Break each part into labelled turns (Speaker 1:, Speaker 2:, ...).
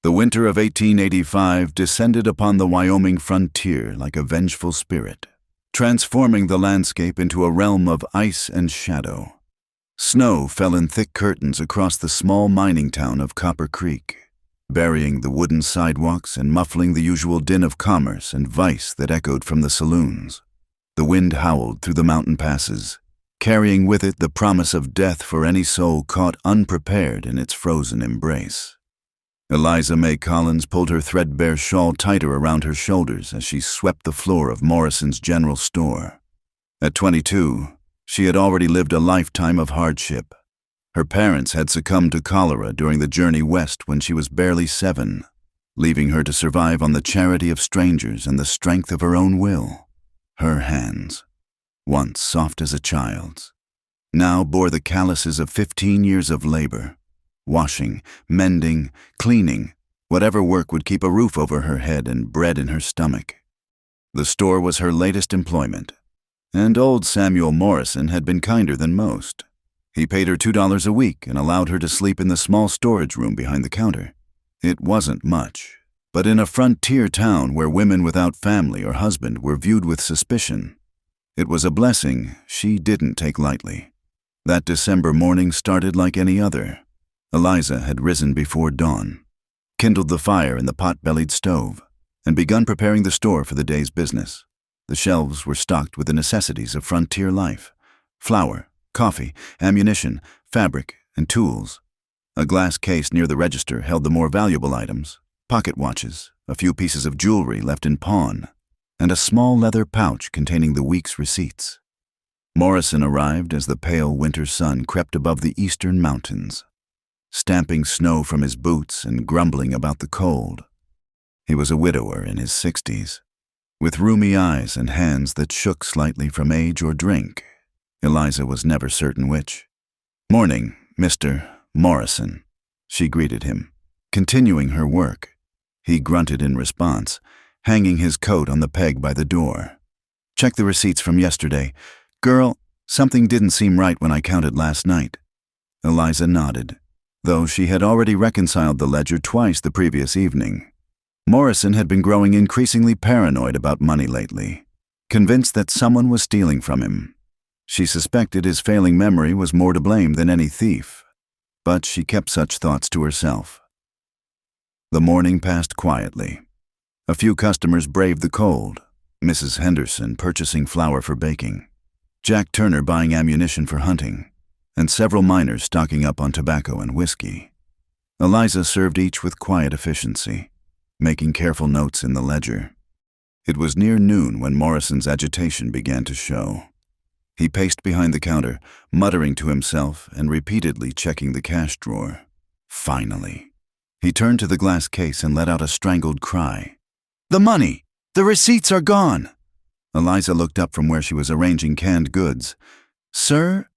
Speaker 1: The winter of 1885 descended upon the Wyoming frontier like a vengeful spirit, transforming the landscape into a realm of ice and shadow. Snow fell in thick curtains across the small mining town of Copper Creek, burying the wooden sidewalks and muffling the usual din of commerce and vice that echoed from the saloons. The wind howled through the mountain passes, carrying with it the promise of death for any soul caught unprepared in its frozen embrace. Eliza May Collins pulled her threadbare shawl tighter around her shoulders as she swept the floor of Morrison's general store. At 22, she had already lived a lifetime of hardship. Her parents had succumbed to cholera during the journey west when she was barely 7, leaving her to survive on the charity of strangers and the strength of her own will. Her hands, once soft as a child's, now bore the calluses of 15 years of labor, washing, mending, cleaning, whatever work would keep a roof over her head and bread in her stomach. The store was her latest employment, and old Samuel Morrison had been kinder than most. He paid her $2 a week and allowed her to sleep in the small storage room behind the counter. It wasn't much, but in a frontier town where women without family or husband were viewed with suspicion, it was a blessing she didn't take lightly. That December morning started like any other. Eliza had risen before dawn, kindled the fire in the pot-bellied stove, and begun preparing the store for the day's business. The shelves were stocked with the necessities of frontier life: flour, coffee, ammunition, fabric, and tools. A glass case near the register held the more valuable items: pocket watches, a few pieces of jewelry left in pawn, and a small leather pouch containing the week's receipts. Morrison arrived as the pale winter sun crept above the eastern mountains, stamping snow from his boots and grumbling about the cold. He was a widower in his 60s, with rheumy eyes and hands that shook slightly from age or drink. Eliza was never certain which. "Morning, Mr. Morrison," she greeted him, continuing her work. He grunted in response, hanging his coat on the peg by the door. "Check the receipts from yesterday. Girl, something didn't seem right when I counted last night." Eliza nodded, though she had already reconciled the ledger twice the previous evening. Morrison had been growing increasingly paranoid about money lately, convinced that someone was stealing from him. She suspected his failing memory was more to blame than any thief, but she kept such thoughts to herself. The morning passed quietly. A few customers braved the cold: Mrs. Henderson purchasing flour for baking, Jack Turner buying ammunition for hunting, and several miners stocking up on tobacco and whiskey. Eliza served each with quiet efficiency, making careful notes in the ledger. It was near noon when Morrison's agitation began to show. He paced behind the counter, muttering to himself and repeatedly checking the cash drawer. Finally, he turned to the glass case and let out a strangled cry. "The money! The receipts are gone!" Eliza looked up from where she was arranging canned goods. "Sir,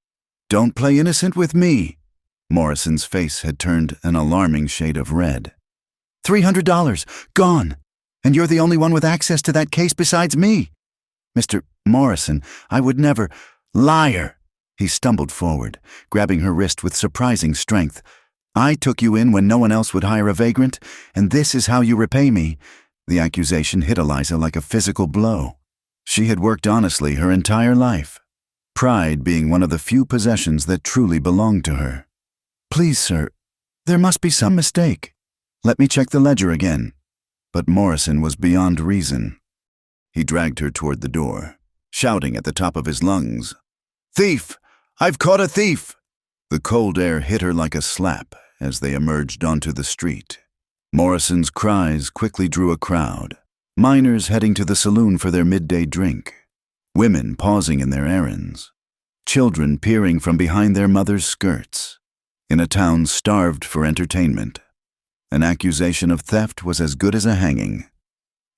Speaker 1: don't play innocent with me." Morrison's face had turned an alarming shade of red. $300, gone, and you're the only one with access to that case besides me. "Mr. Morrison, I would never—" "Liar!" He stumbled forward, grabbing her wrist with surprising strength. "I took you in when no one else would hire a vagrant, and this is how you repay me." The accusation hit Eliza like a physical blow. She had worked honestly her entire life, pride being one of the few possessions that truly belonged to her. "Please, sir, there must be some mistake. Let me check the ledger again." But Morrison was beyond reason. He dragged her toward the door, shouting at the top of his lungs, "Thief! I've caught a thief!" The cold air hit her like a slap as they emerged onto the street. Morrison's cries quickly drew a crowd: miners heading to the saloon for their midday drink, women pausing in their errands, children peering from behind their mothers' skirts. In a town starved for entertainment, an accusation of theft was as good as a hanging.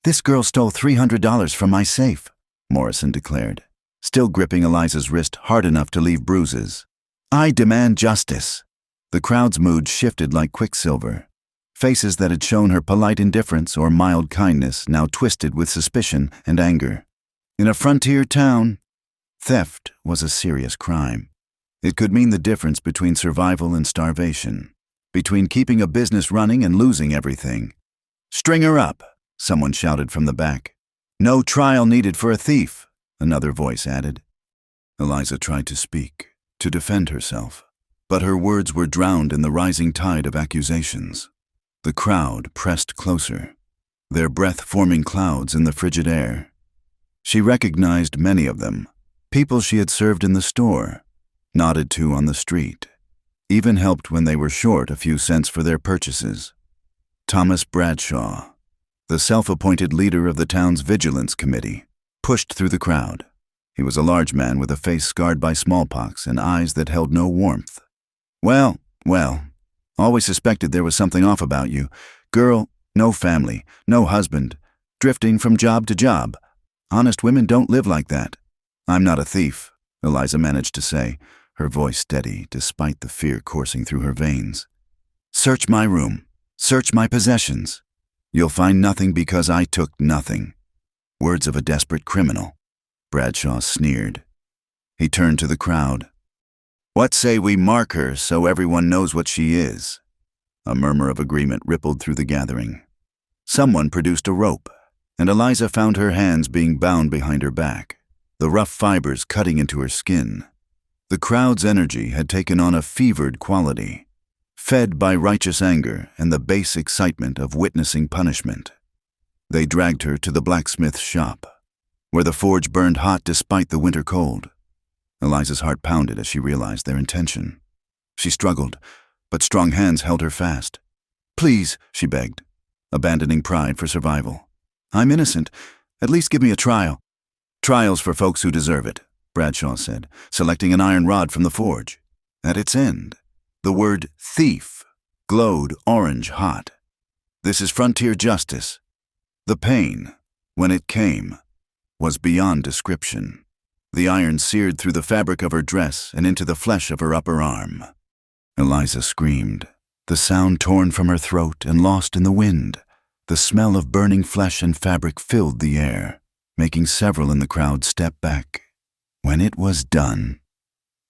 Speaker 1: "This girl stole $300 from my safe," Morrison declared, still gripping Eliza's wrist hard enough to leave bruises. "I demand justice." The crowd's mood shifted like quicksilver. Faces that had shown her polite indifference or mild kindness now twisted with suspicion and anger. In a frontier town, theft was a serious crime. It could mean the difference between survival and starvation. between keeping a business running and losing everything. "String her up," someone shouted from the back. "No trial needed for a thief," another voice added. Eliza tried to speak, to defend herself, but her words were drowned in the rising tide of accusations. The crowd pressed closer, their breath forming clouds in the frigid air. She recognized many of them, people she had served in the store, nodded to on the street, even helped when they were short a few cents for their purchases. Thomas Bradshaw, the self-appointed leader of the town's vigilance committee, pushed through the crowd. He was a large man with a face scarred by smallpox and eyes that held no warmth. Well, always suspected there was something off about you. Girl, no family, no husband, drifting from job to job. Honest women don't live like that." "I'm not a thief," Eliza managed to say, her voice steady despite the fear coursing through her veins. "Search my room. Search my possessions. You'll find nothing because I took nothing." Words of a desperate criminal. Bradshaw sneered. He turned to the crowd. "What say we mark her so everyone knows what she is?" A murmur of agreement rippled through the gathering. Someone produced a rope, and Eliza found her hands being bound behind her back, the rough fibers cutting into her skin. The crowd's energy had taken on a fevered quality, fed by righteous anger and the base excitement of witnessing punishment. They dragged her to the blacksmith's shop, where the forge burned hot despite the winter cold. Eliza's heart pounded as she realized their intention. She struggled, but strong hands held her fast. "Please," she begged, abandoning pride for survival. "I'm innocent. At least give me a trial." "Trials for folks who deserve it," Bradshaw said, selecting an iron rod from the forge. At its end, the word thief glowed orange hot. "This is frontier justice." The pain, when it came, was beyond description. The iron seared through the fabric of her dress and into the flesh of her upper arm. Eliza screamed, the sound torn from her throat and lost in the wind. The smell of burning flesh and fabric filled the air, making several in the crowd step back. When it was done,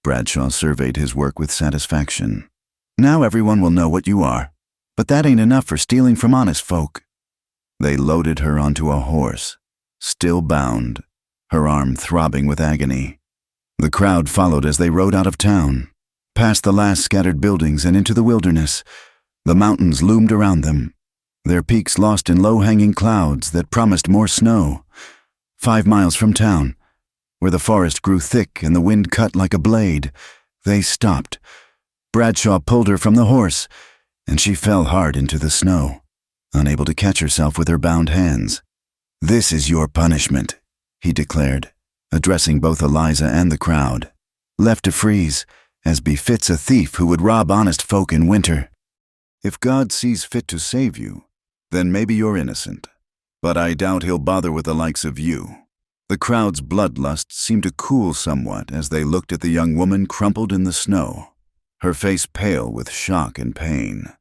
Speaker 1: Bradshaw surveyed his work with satisfaction. "Now everyone will know what you are, but that ain't enough for stealing from honest folk." They loaded her onto a horse, still bound, her arm throbbing with agony. The crowd followed as they rode out of town, past the last scattered buildings and into the wilderness. The mountains loomed around them, their peaks lost in low-hanging clouds that promised more snow. 5 miles from town, where the forest grew thick and the wind cut like a blade, they stopped. Bradshaw pulled her from the horse, and she fell hard into the snow, unable to catch herself with her bound hands. "This is your punishment," he declared, addressing both Eliza and the crowd. "Left to freeze, as befits a thief who would rob honest folk in winter. If God sees fit to save you, then maybe you're innocent. But I doubt he'll bother with the likes of you." The crowd's bloodlust seemed to cool somewhat as they looked at the young woman crumpled in the snow, her face pale with shock and pain.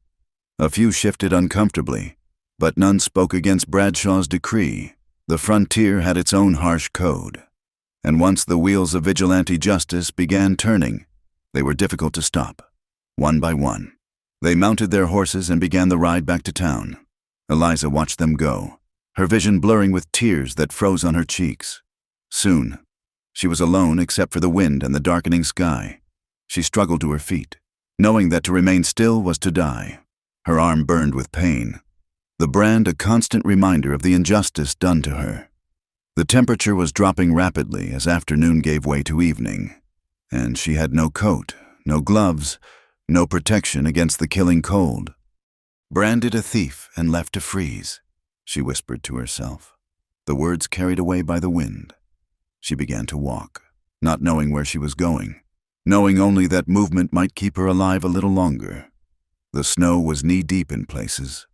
Speaker 1: A few shifted uncomfortably, but none spoke against Bradshaw's decree. The frontier had its own harsh code, and once the wheels of vigilante justice began turning, they were difficult to stop. One by one, they mounted their horses and began the ride back to town. Eliza watched them go, her vision blurring with tears that froze on her cheeks. Soon, she was alone except for the wind and the darkening sky. She struggled to her feet, knowing that to remain still was to die. Her arm burned with pain, the brand a constant reminder of the injustice done to her. The temperature was dropping rapidly as afternoon gave way to evening, and she had no coat, no gloves, no protection against the killing cold. "Branded a thief and left to freeze," she whispered to herself, the words carried away by the wind. She began to walk, not knowing where she was going, knowing only that movement might keep her alive a little longer. The snow was knee-deep in places,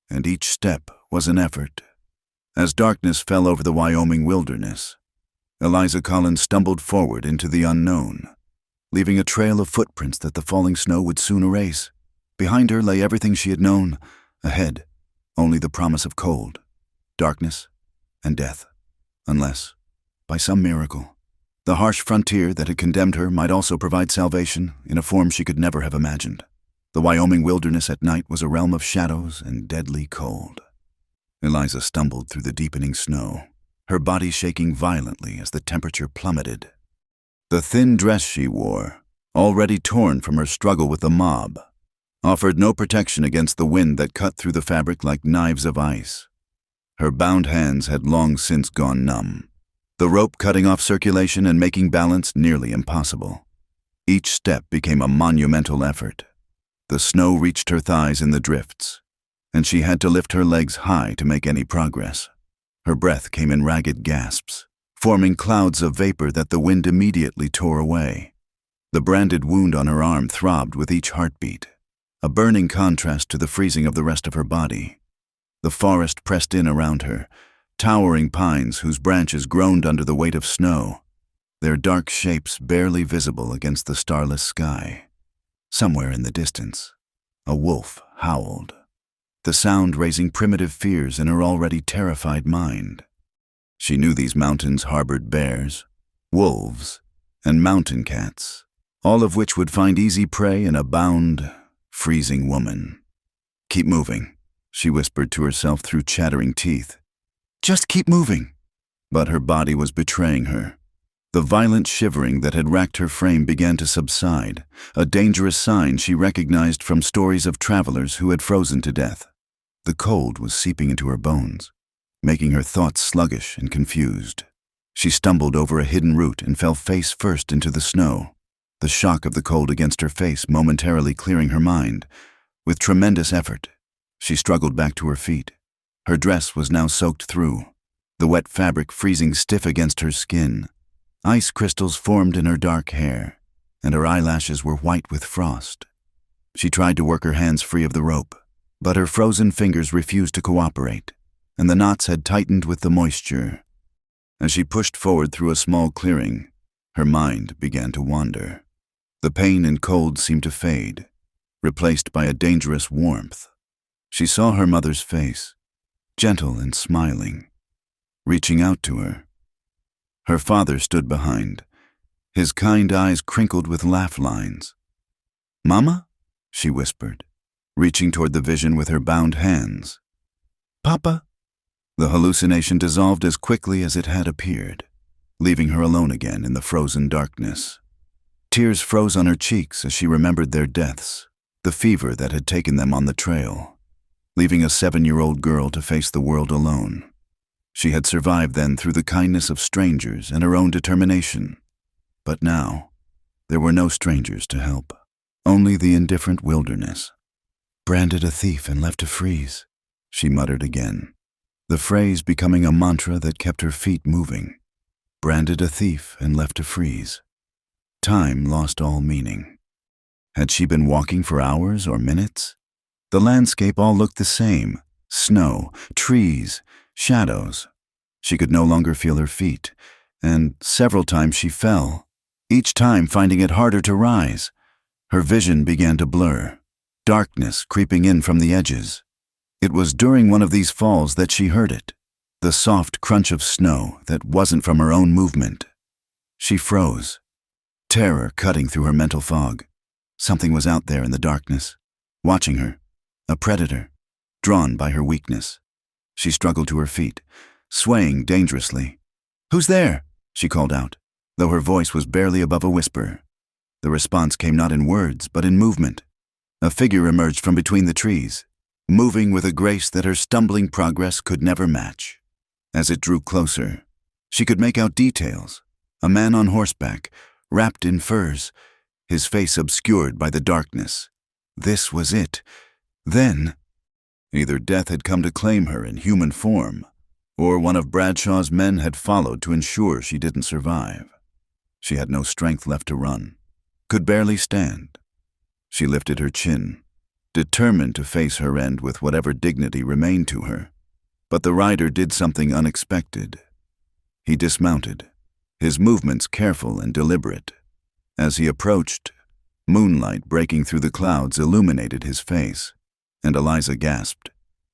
Speaker 1: and each step was an effort. As darkness fell over the Wyoming wilderness, Eliza Collins stumbled forward into the unknown, leaving a trail of footprints that the falling snow would soon erase. Behind her lay everything she had known. Ahead, only the promise of cold, darkness, and death. Unless, by some miracle, the harsh frontier that had condemned her might also provide salvation in a form she could never have imagined. The Wyoming wilderness at night was a realm of shadows and deadly cold. Eliza stumbled through the deepening snow, her body shaking violently as the temperature plummeted. The thin dress she wore, already torn from her struggle with the mob, offered no protection against the wind that cut through the fabric like knives of ice. Her bound hands had long since gone numb, the rope cutting off circulation and making balance nearly impossible. Each step became a monumental effort. The snow reached her thighs in the drifts, and she had to lift her legs high to make any progress. Her breath came in ragged gasps, forming clouds of vapor that the wind immediately tore away. The branded wound on her arm throbbed with each heartbeat, a burning contrast to the freezing of the rest of her body. The forest pressed in around her, towering pines whose branches groaned under the weight of snow, their dark shapes barely visible against the starless sky. Somewhere in the distance, a wolf howled, the sound raising primitive fears in her already terrified mind. She knew these mountains harbored bears, wolves, and mountain cats, all of which would find easy prey in a bound, freezing woman. "Keep moving," she whispered to herself through chattering teeth. "Just keep moving." But her body was betraying her. The violent shivering that had racked her frame began to subside, a dangerous sign she recognized from stories of travelers who had frozen to death. The cold was seeping into her bones, making her thoughts sluggish and confused. She stumbled over a hidden root and fell face first into the snow, the shock of the cold against her face momentarily clearing her mind. With tremendous effort, she struggled back to her feet. Her dress was now soaked through, the wet fabric freezing stiff against her skin. Ice crystals formed in her dark hair, and her eyelashes were white with frost. She tried to work her hands free of the rope, but her frozen fingers refused to cooperate, and the knots had tightened with the moisture. As she pushed forward through a small clearing, her mind began to wander. The pain and cold seemed to fade, replaced by a dangerous warmth. She saw her mother's face, gentle and smiling, reaching out to her. Her father stood behind, his kind eyes crinkled with laugh lines. "Mama?" she whispered, reaching toward the vision with her bound hands. "Papa?" The hallucination dissolved as quickly as it had appeared, leaving her alone again in the frozen darkness. Tears froze on her cheeks as she remembered their deaths, the fever that had taken them on the trail, leaving a 7-year-old girl to face the world alone. She had survived then through the kindness of strangers and her own determination. But now, there were no strangers to help, only the indifferent wilderness. "Branded a thief and left to freeze," she muttered again, the phrase becoming a mantra that kept her feet moving. Branded a thief and left to freeze. Time lost all meaning. Had she been walking for hours or minutes? The landscape all looked the same: snow, trees, shadows. She could no longer feel her feet, and several times she fell, each time finding it harder to rise. Her vision began to blur, darkness creeping in from the edges. It was during one of these falls that she heard it, the soft crunch of snow that wasn't from her own movement. She froze, terror cutting through her mental fog. Something was out there in the darkness, watching her, a predator, drawn by her weakness. She struggled to her feet, swaying dangerously. "Who's there?" she called out, though her voice was barely above a whisper. The response came not in words, but in movement. A figure emerged from between the trees, moving with a grace that her stumbling progress could never match. As it drew closer, she could make out details. A man on horseback, wrapped in furs, his face obscured by the darkness. This was it. Then, either death had come to claim her in human form, or one of Bradshaw's men had followed to ensure she didn't survive. She had no strength left to run, could barely stand. She lifted her chin, determined to face her end with whatever dignity remained to her. But the rider did something unexpected. He dismounted, his movements careful and deliberate. As he approached, moonlight breaking through the clouds illuminated his face, and Eliza gasped.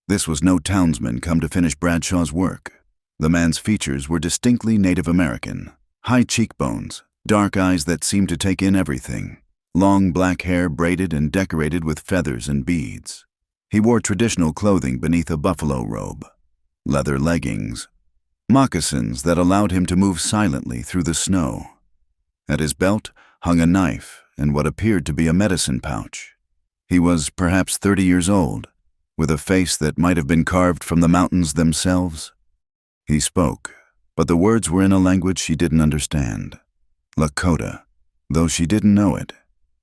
Speaker 1: This was no townsman come to finish Bradshaw's work. The man's features were distinctly Native American, high cheekbones, dark eyes that seemed to take in everything. long black hair braided and decorated with feathers and beads. He wore traditional clothing beneath a buffalo robe, leather leggings, moccasins that allowed him to move silently through the snow. At his belt hung a knife and what appeared to be a medicine pouch. He was perhaps 30 years old, with a face that might have been carved from the mountains themselves. He spoke, but the words were in a language she didn't understand. Lakota, though she didn't know it.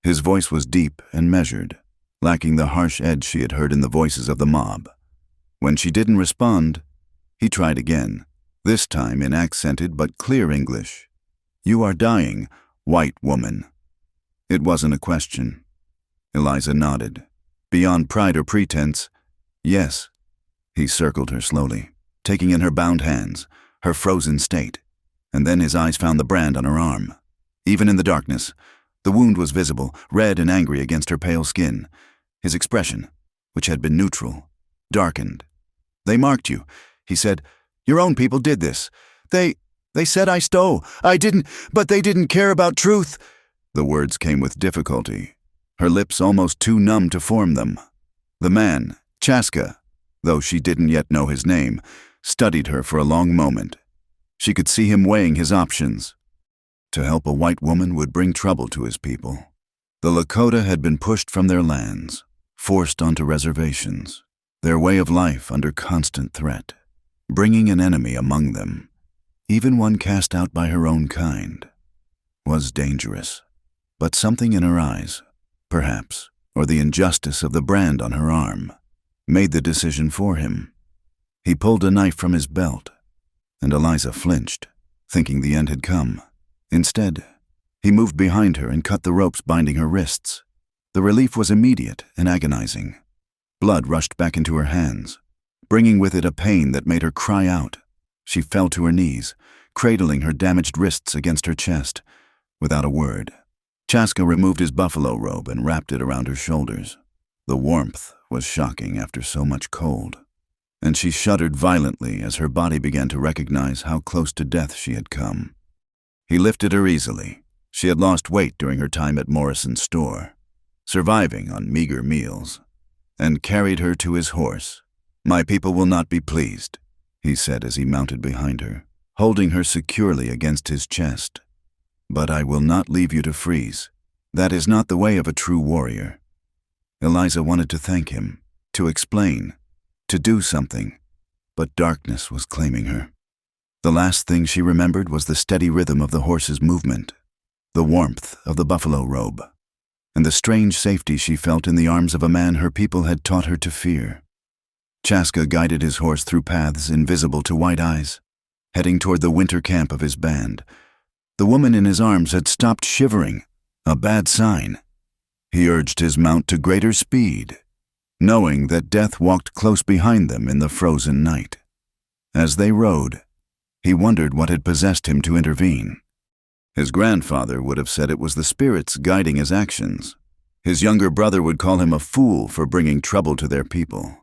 Speaker 1: His voice was deep and measured, lacking the harsh edge she had heard in the voices of the mob. When she didn't respond, he tried again, this time in accented but clear English. "You are dying, white woman." It wasn't a question. Eliza nodded. Beyond pride or pretense, yes. He circled her slowly, taking in her bound hands, her frozen state, and then his eyes found the brand on her arm. Even in the darkness, the wound was visible, red and angry against her pale skin. His expression, which had been neutral, darkened. "They marked you," he said. "Your own people did this. They said I stole. I didn't, but they didn't care about truth." The words came with difficulty, her lips almost too numb to form them. The man, Chaska, though she didn't yet know his name, studied her for a long moment. She could see him weighing his options. To help a white woman would bring trouble to his people. The Lakota had been pushed from their lands, forced onto reservations, their way of life under constant threat. Bringing an enemy among them, even one cast out by her own kind, was dangerous. But something in her eyes, perhaps, or the injustice of the brand on her arm, made the decision for him. He pulled a knife from his belt, and Eliza flinched, thinking the end had come. Instead, he moved behind her and cut the ropes binding her wrists. The relief was immediate and agonizing. Blood rushed back into her hands, bringing with it a pain that made her cry out. She fell to her knees, cradling her damaged wrists against her chest, without a word. Chaska removed his buffalo robe and wrapped it around her shoulders. The warmth was shocking after so much cold, and she shuddered violently as her body began to recognize how close to death she had come. He lifted her easily. She had lost weight during her time at Morrison's store, surviving on meager meals, and carried her to his horse. "My people will not be pleased," he said as he mounted behind her, holding her securely against his chest. "But I will not leave you to freeze. That is not the way of a true warrior." Eliza wanted to thank him, to explain, to do something, but darkness was claiming her. The last thing she remembered was the steady rhythm of the horse's movement, the warmth of the buffalo robe, and the strange safety she felt in the arms of a man her people had taught her to fear. Chaska guided his horse through paths invisible to white eyes, heading toward the winter camp of his band. The woman in his arms had stopped shivering, a bad sign. He urged his mount to greater speed, knowing that death walked close behind them in the frozen night. As they rode, he wondered what had possessed him to intervene. His grandfather would have said it was the spirits guiding his actions. His younger brother would call him a fool for bringing trouble to their people.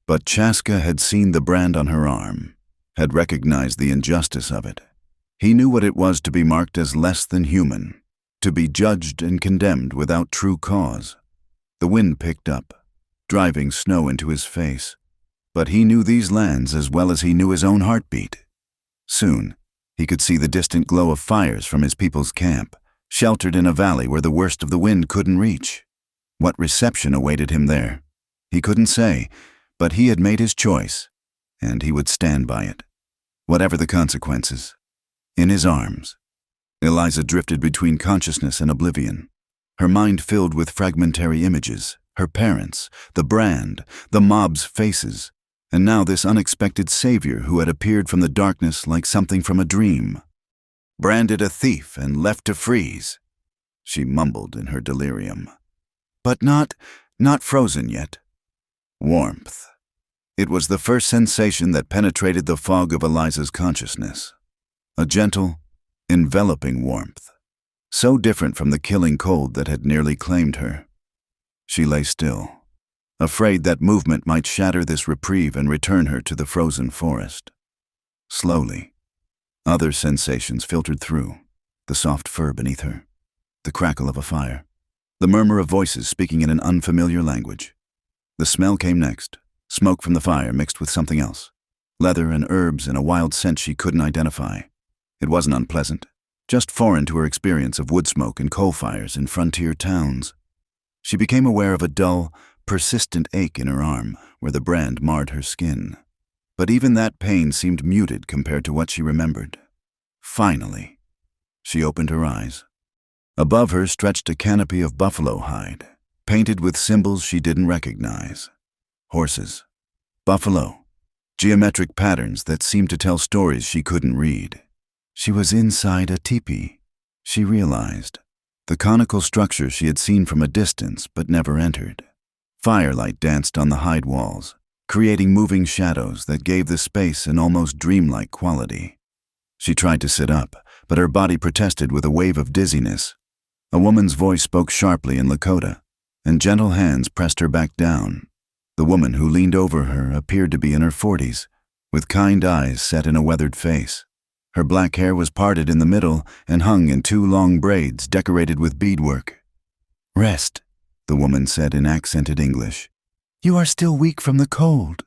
Speaker 1: But Chaska had seen the brand on her arm, had recognized the injustice of it. He knew what it was to be marked as less than human, to be judged and condemned without true cause. The wind picked up, driving snow into his face. But he knew these lands as well as he knew his own heartbeat. Soon, he could see the distant glow of fires from his people's camp, sheltered in a valley where the worst of the wind couldn't reach. What reception awaited him there? He couldn't say, but he had made his choice, and he would stand by it, whatever the consequences. In his arms, Eliza drifted between consciousness and oblivion, her mind filled with fragmentary images, her parents, the brand, the mob's faces, and now this unexpected savior who had appeared from the darkness like something from a dream. "Branded a thief and left to freeze," she mumbled in her delirium. "But not frozen yet." Warmth. It was the first sensation that penetrated the fog of Eliza's consciousness. A gentle, enveloping warmth, so different from the killing cold that had nearly claimed her. She lay still, afraid that movement might shatter this reprieve and return her to the frozen forest. Slowly, other sensations filtered through, the soft fur beneath her, the crackle of a fire, the murmur of voices speaking in an unfamiliar language. The smell came next, smoke from the fire mixed with something else. Leather and herbs and a wild scent she couldn't identify. It wasn't unpleasant, just foreign to her experience of wood smoke and coal fires in frontier towns. She became aware of a dull, persistent ache in her arm where the brand marred her skin. But even that pain seemed muted compared to what she remembered. Finally, she opened her eyes. Above her stretched a canopy of buffalo hide, painted with symbols she didn't recognize. Horses, buffalo, geometric patterns that seemed to tell stories she couldn't read. She was inside a teepee, she realized. The conical structure she had seen from a distance but never entered. Firelight danced on the hide walls, creating moving shadows that gave the space an almost dreamlike quality. She tried to sit up, but her body protested with a wave of dizziness. A woman's voice spoke sharply in Lakota, and gentle hands pressed her back down. The woman who leaned over her appeared to be in her 40s, with kind eyes set in a weathered face. Her black hair was parted in the middle and hung in 2 long braids decorated with beadwork. "Rest," the woman said in accented English. "You are still weak from the cold."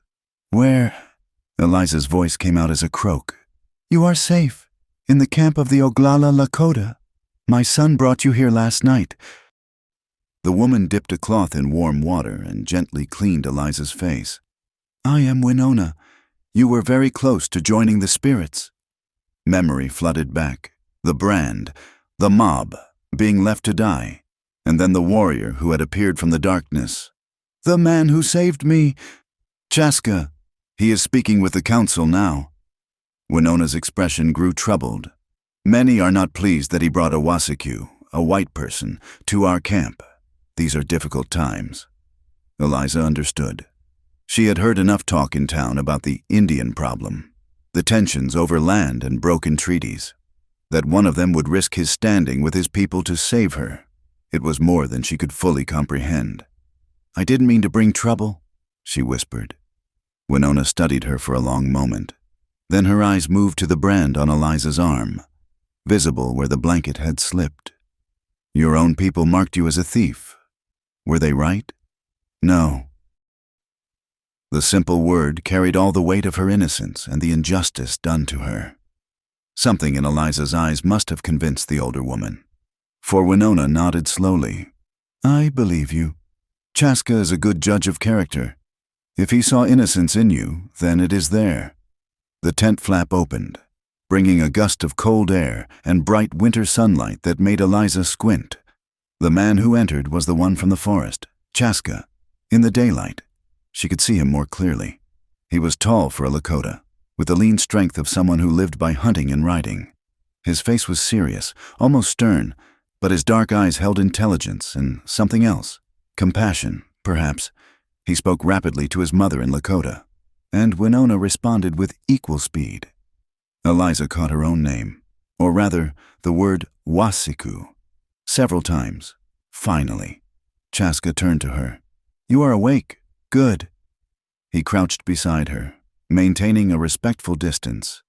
Speaker 1: "Where?" Eliza's voice came out as a croak. "You are safe, in the camp of the Oglala Lakota. My son brought you here last night." The woman dipped a cloth in warm water and gently cleaned Eliza's face. "I am Winona. You were very close to joining the spirits." Memory flooded back. The brand, the mob, being left to die, and then the warrior who had appeared from the darkness. "The man who saved me." "Chaska. He is speaking with the council now." Winona's expression grew troubled. "Many are not pleased that he brought a Wasiku, a white person, to our camp. These are difficult times." Eliza understood. She had heard enough talk in town about the Indian problem, the tensions over land and broken treaties. That one of them would risk his standing with his people to save her. It was more than she could fully comprehend. "I didn't mean to bring trouble," she whispered. Winona studied her for a long moment. Then her eyes moved to the brand on Eliza's arm, visible where the blanket had slipped. "Your own people marked you as a thief. Were they right?" "No." The simple word carried all the weight of her innocence and the injustice done to her. Something in Eliza's eyes must have convinced the older woman, for Winona nodded slowly. "I believe you. Chaska is a good judge of character. If he saw innocence in you, then it is there." The tent flap opened, bringing a gust of cold air and bright winter sunlight that made Eliza squint. The man who entered was the one from the forest, Chaska. In the daylight, she could see him more clearly. He was tall for a Lakota, with the lean strength of someone who lived by hunting and riding. His face was serious, almost stern, but his dark eyes held intelligence and something else, compassion, perhaps. He spoke rapidly to his mother in Lakota, and Winona responded with equal speed. Eliza caught her own name, or rather, the word Wasiku, several times. Finally, Chaska turned to her. "You are awake. Good." He crouched beside her, maintaining a respectful distance.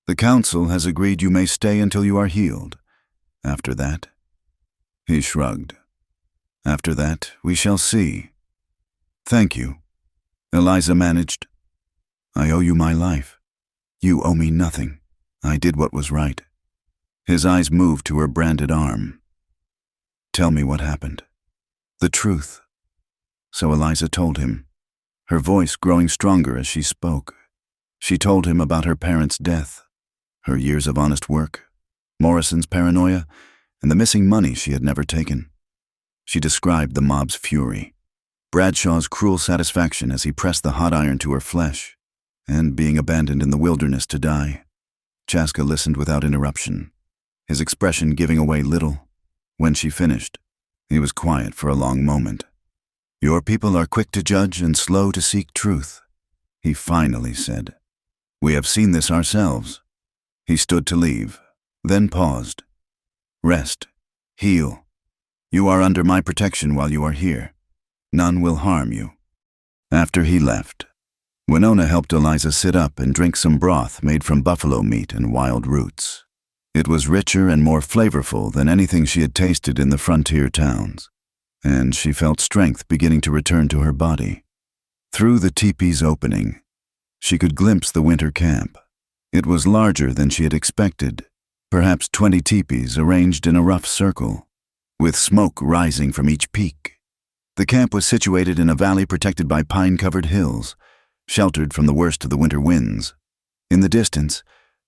Speaker 1: "The council has agreed you may stay until you are healed. After that," he shrugged. "After that, we shall see." "Thank you," Eliza managed. "I owe you my life. You owe me nothing. I did what was right." His eyes moved to her branded arm. "Tell me what happened." "The truth." So Eliza told him, her voice growing stronger as she spoke. She told him about her parents' death, her years of honest work, Morrison's paranoia, and the missing money she had never taken. She described the mob's fury, Bradshaw's cruel satisfaction as he pressed the hot iron to her flesh, and being abandoned in the wilderness to die. Chaska listened without interruption, his expression giving away little. When she finished, he was quiet for a long moment. "Your people are quick to judge and slow to seek truth," he finally said. "We have seen this ourselves." He stood to leave, then paused. "Rest. Heal. You are under my protection while you are here. None will harm you." After he left, Winona helped Eliza sit up and drink some broth made from buffalo meat and wild roots. It was richer and more flavorful than anything she had tasted in the frontier towns. and she felt strength beginning to return to her body. Through the teepee's opening, she could glimpse the winter camp. It was larger than she had expected, perhaps 20 teepees arranged in a rough circle, with smoke rising from each peak. The camp was situated in a valley protected by pine-covered hills, sheltered from the worst of the winter winds. In the distance,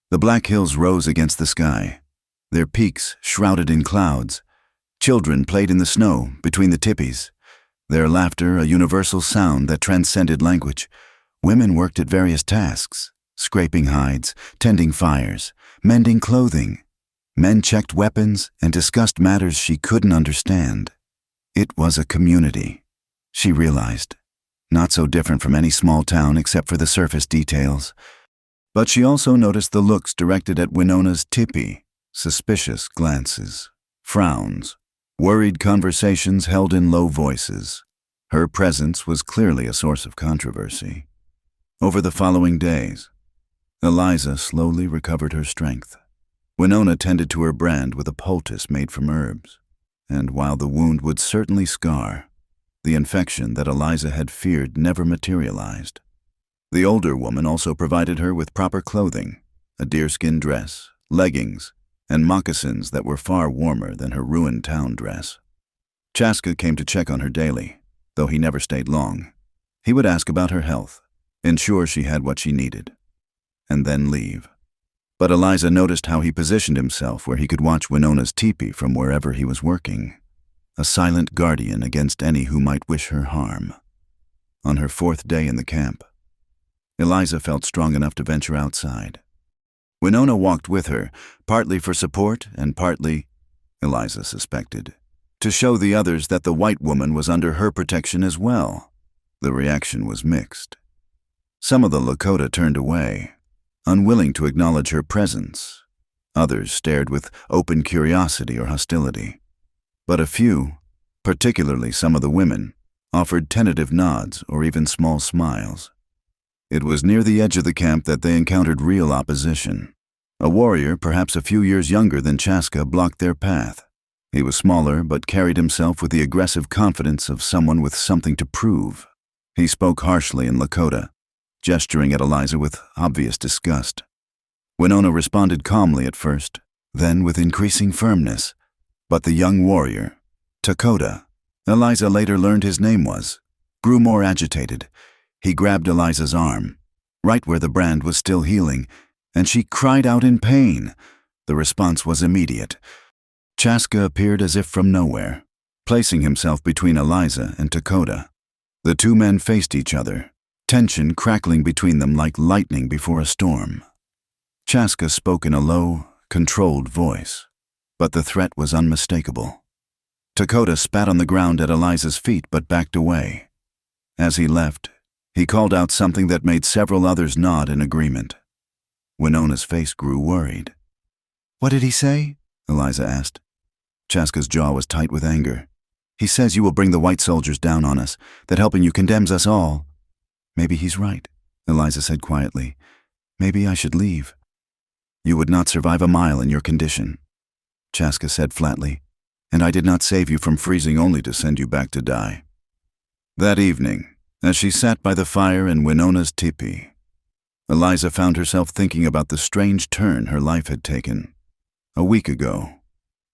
Speaker 1: the black hills rose against the sky, their peaks shrouded in clouds. Children played in the snow between the teepees, their laughter a universal sound that transcended language. Women worked at various tasks, scraping hides, tending fires, mending clothing. Men checked weapons and discussed matters she couldn't understand. It was a community, she realized, not so different from any small town except for the surface details. But she also noticed the looks directed at Winona's teepee, suspicious glances, frowns, worried conversations held in low voices. Her presence was clearly a source of controversy. Over the following days, Eliza slowly recovered her strength. Winona tended to her brand with a poultice made from herbs, and while the wound would certainly scar, the infection that Eliza had feared never materialized. The older woman also provided her with proper clothing, a deerskin dress, leggings, and moccasins that were far warmer than her ruined town dress. Chaska came to check on her daily, though he never stayed long. He would ask about her health, ensure she had what she needed, and then leave. But Eliza noticed how he positioned himself where he could watch Winona's teepee from wherever he was working, a silent guardian against any who might wish her harm. On her 4th day in the camp, Eliza felt strong enough to venture outside. Winona walked with her, partly for support and partly, Eliza suspected, to show the others that the white woman was under her protection as well. The reaction was mixed. Some of the Lakota turned away, unwilling to acknowledge her presence. Others stared with open curiosity or hostility. But a few, particularly some of the women, offered tentative nods or even small smiles. It was near the edge of the camp that they encountered real opposition. A warrior, perhaps a few years younger than Chaska, blocked their path. He was smaller but carried himself with the aggressive confidence of someone with something to prove. He spoke harshly in Lakota, gesturing at Eliza with obvious disgust. Winona responded calmly at first, then with increasing firmness. But the young warrior, Lakota, Eliza later learned his name was, grew more agitated. He grabbed Eliza's arm, right where the brand was still healing, and she cried out in pain. The response was immediate. Chaska appeared as if from nowhere, placing himself between Eliza and Lakota. The two men faced each other, tension crackling between them like lightning before a storm. Chaska spoke in a low, controlled voice, but the threat was unmistakable. Lakota spat on the ground at Eliza's feet but backed away. As he left, he called out something that made several others nod in agreement. Winona's face grew worried. "What did he say?" Eliza asked. Chaska's jaw was tight with anger. "He says you will bring the white soldiers down on us, that helping you condemns us all." "Maybe he's right," Eliza said quietly. "Maybe I should leave." "You would not survive a mile in your condition," Chaska said flatly, "and I did not save you from freezing only to send you back to die." That evening, as she sat by the fire in Winona's teepee, Eliza found herself thinking about the strange turn her life had taken. A week ago,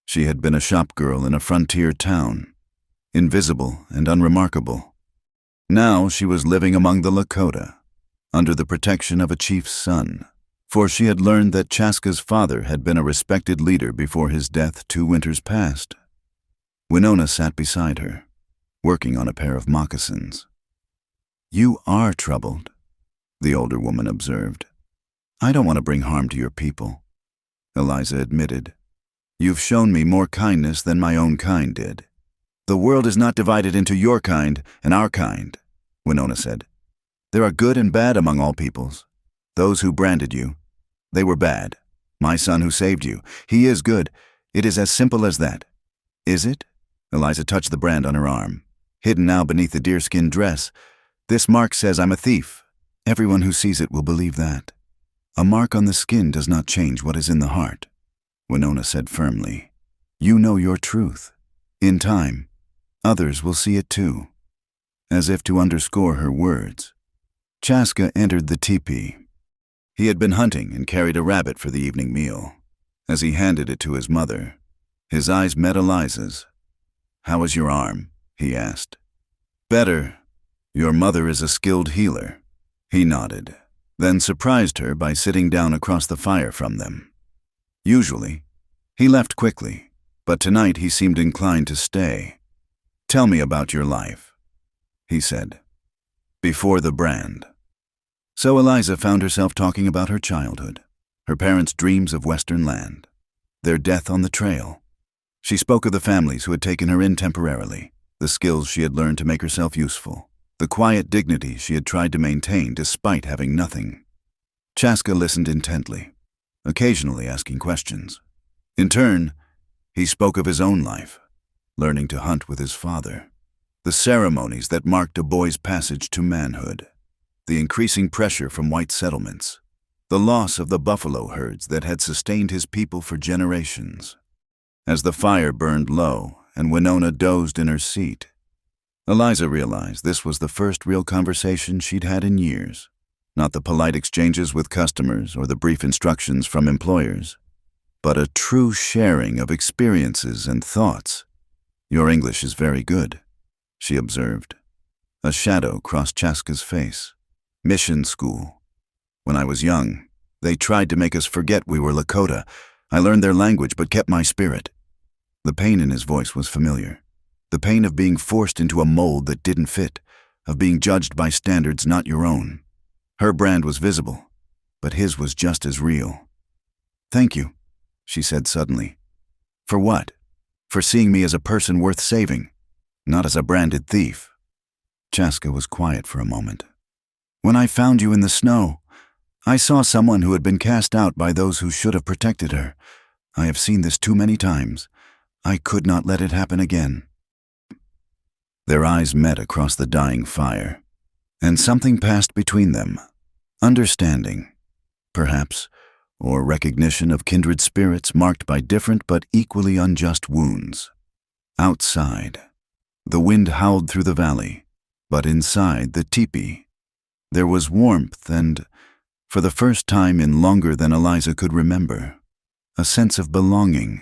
Speaker 1: she had been a shop girl in a frontier town, invisible and unremarkable. Now she was living among the Lakota, under the protection of a chief's son, for she had learned that Chaska's father had been a respected leader before his death 2 winters past. Winona sat beside her, working on a pair of moccasins. "You are troubled," the older woman observed. "I don't want to bring harm to your people," Eliza admitted. "You've shown me more kindness than my own kind did." "The world is not divided into your kind and our kind," Winona said. "There are good and bad among all peoples. Those who branded you, they were bad. My son who saved you, he is good. It is as simple as that." "Is it?" Eliza touched the brand on her arm, hidden now beneath the deerskin dress. "This mark says I'm a thief. Everyone who sees it will believe that." "A mark on the skin does not change what is in the heart," Winona said firmly. "You know your truth. In time, Others will see it too. As if to underscore her words, Chaska entered the teepee. He had been hunting and carried a rabbit for the evening meal. As he handed it to his mother, his eyes met Eliza's. "How is your arm?" he asked. "Better. Your mother is a skilled healer." He nodded, then surprised her by sitting down across the fire from them. Usually, he left quickly, but tonight he seemed inclined to stay. "Tell me about your life," he said, "before the brand." So Eliza found herself talking about her childhood, her parents' dreams of Western land, their death on the trail. She spoke of the families who had taken her in temporarily, the skills she had learned to make herself useful, the quiet dignity she had tried to maintain despite having nothing. Chaska listened intently, occasionally asking questions. In turn, he spoke of his own life, learning to hunt with his father, the ceremonies that marked a boy's passage to manhood, the increasing pressure from white settlements, the loss of the buffalo herds that had sustained his people for generations. As the fire burned low and Winona dozed in her seat, Eliza realized this was the first real conversation she'd had in years, not the polite exchanges with customers or the brief instructions from employers, but a true sharing of experiences and thoughts. "Your English is very good," she observed. A shadow crossed Chaska's face. "Mission school. When I was young, they tried to make us forget we were Lakota. I learned their language but kept my spirit." The pain in his voice was familiar. The pain of being forced into a mold that didn't fit, of being judged by standards not your own. Her brand was visible, but his was just as real. "Thank you," she said suddenly. "For what? For seeing me as a person worth saving, not as a branded thief." Chaska was quiet for a moment. "When I found you in the snow, I saw someone who had been cast out by those who should have protected her. I have seen this too many times. I could not let it happen again." Their eyes met across the dying fire, and something passed between them. Understanding, perhaps, or recognition of kindred spirits marked by different but equally unjust wounds. Outside, the wind howled through the valley, but inside the teepee, there was warmth and, for the first time in longer than Eliza could remember, a sense of belonging.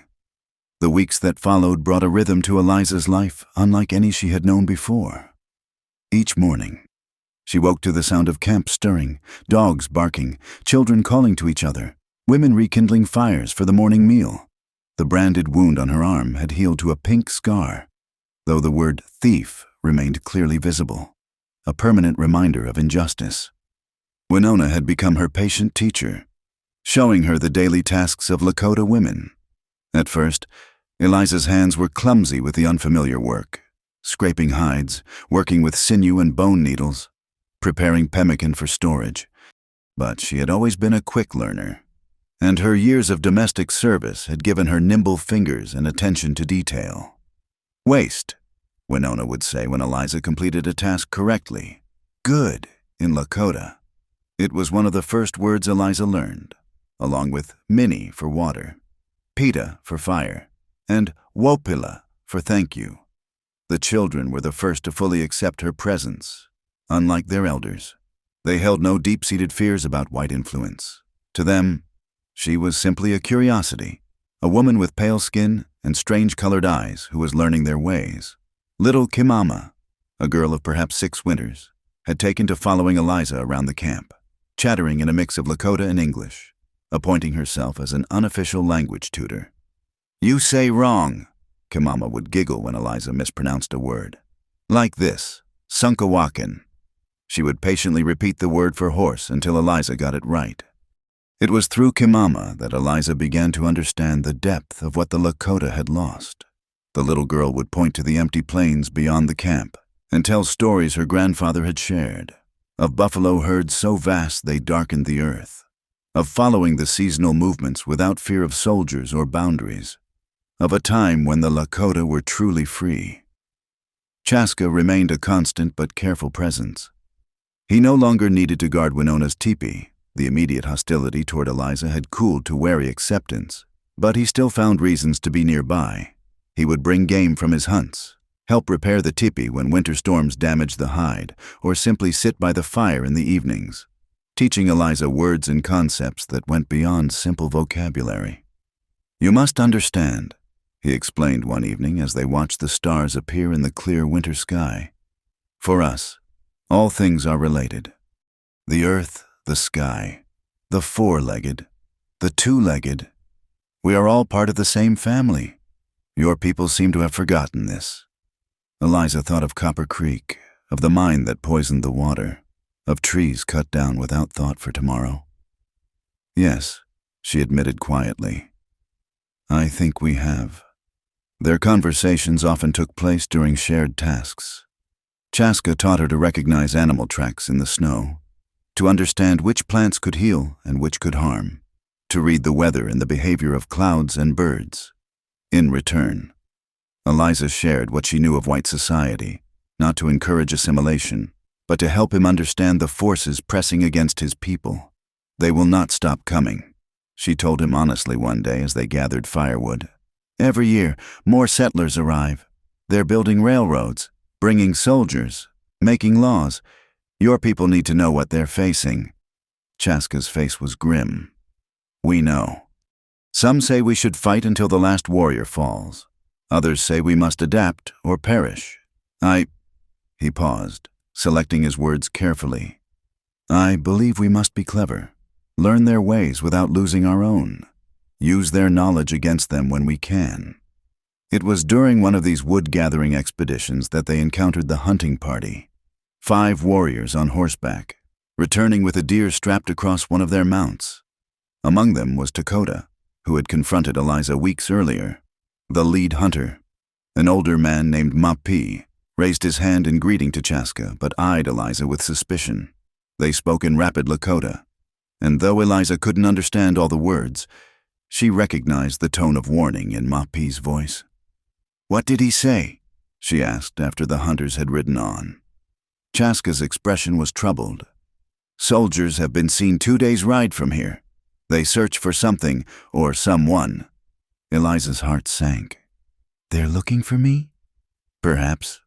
Speaker 1: The weeks that followed brought a rhythm to Eliza's life unlike any she had known before. Each morning, she woke to the sound of camp stirring, dogs barking, children calling to each other, women rekindling fires for the morning meal. The branded wound on her arm had healed to a pink scar, though the word thief remained clearly visible, a permanent reminder of injustice. Winona had become her patient teacher, showing her the daily tasks of Lakota women. At first, Eliza's hands were clumsy with the unfamiliar work, scraping hides, working with sinew and bone needles, preparing pemmican for storage. But she had always been a quick learner, and her years of domestic service had given her nimble fingers and attention to detail. "Waste," Winona would say when Eliza completed a task correctly. "Good," in Lakota. It was one of the first words Eliza learned, along with "mini" for water, "pita" for fire, and "wopila" for thank you. The children were the first to fully accept her presence. Unlike their elders, they held no deep-seated fears about white influence. To them, she was simply a curiosity, a woman with pale skin and strange-colored eyes who was learning their ways. Little Kimama, a girl of perhaps 6 winters, had taken to following Eliza around the camp, chattering in a mix of Lakota and English, appointing herself as an unofficial language tutor. "You say wrong," Kimama would giggle when Eliza mispronounced a word. "Like this, Sunkawakin." She would patiently repeat the word for horse until Eliza got it right. It was through Kimama that Eliza began to understand the depth of what the Lakota had lost. The little girl would point to the empty plains beyond the camp and tell stories her grandfather had shared, of buffalo herds so vast they darkened the earth, of following the seasonal movements without fear of soldiers or boundaries, of a time when the Lakota were truly free. Chaska remained a constant but careful presence. He no longer needed to guard Winona's teepee. The immediate hostility toward Eliza had cooled to wary acceptance, but he still found reasons to be nearby. He would bring game from his hunts, help repair the tipi when winter storms damage the hide, or simply sit by the fire in the evenings, teaching Eliza words and concepts that went beyond simple vocabulary. "You must understand," he explained one evening as they watched the stars appear in the clear winter sky. "For us, all things are related. The earth, the sky, the four-legged, the two-legged. We are all part of the same family. Your people seem to have forgotten this." Eliza thought of Copper Creek, of the mine that poisoned the water, of trees cut down without thought for tomorrow. "Yes," she admitted quietly. "I think we have." Their conversations often took place during shared tasks. Chaska taught her to recognize animal tracks in the snow, to understand which plants could heal and which could harm, to read the weather and the behavior of clouds and birds. In return, Eliza shared what she knew of white society, not to encourage assimilation, but to help him understand the forces pressing against his people. "They will not stop coming," she told him honestly one day as they gathered firewood. "Every year, more settlers arrive. They're building railroads, bringing soldiers, making laws. Your people need to know what they're facing." Chaska's face was grim. "We know. Some say we should fight until the last warrior falls. Others say we must adapt or perish. He paused, selecting his words carefully. "I believe we must be clever, learn their ways without losing our own, use their knowledge against them when we can." It was during one of these wood-gathering expeditions that they encountered the hunting party, 5 warriors on horseback, returning with a deer strapped across one of their mounts. Among them was Lakota, who had confronted Eliza weeks earlier. The lead hunter, an older man named Mapi, raised his hand in greeting to Chaska, but eyed Eliza with suspicion. They spoke in rapid Lakota, and though Eliza couldn't understand all the words, she recognized the tone of warning in Mapi's voice. "What did he say?" she asked after the hunters had ridden on. Chaska's expression was troubled. "Soldiers have been seen 2 days' ride from here. They search for something or someone." Eliza's heart sank. "They're looking for me?" "Perhaps.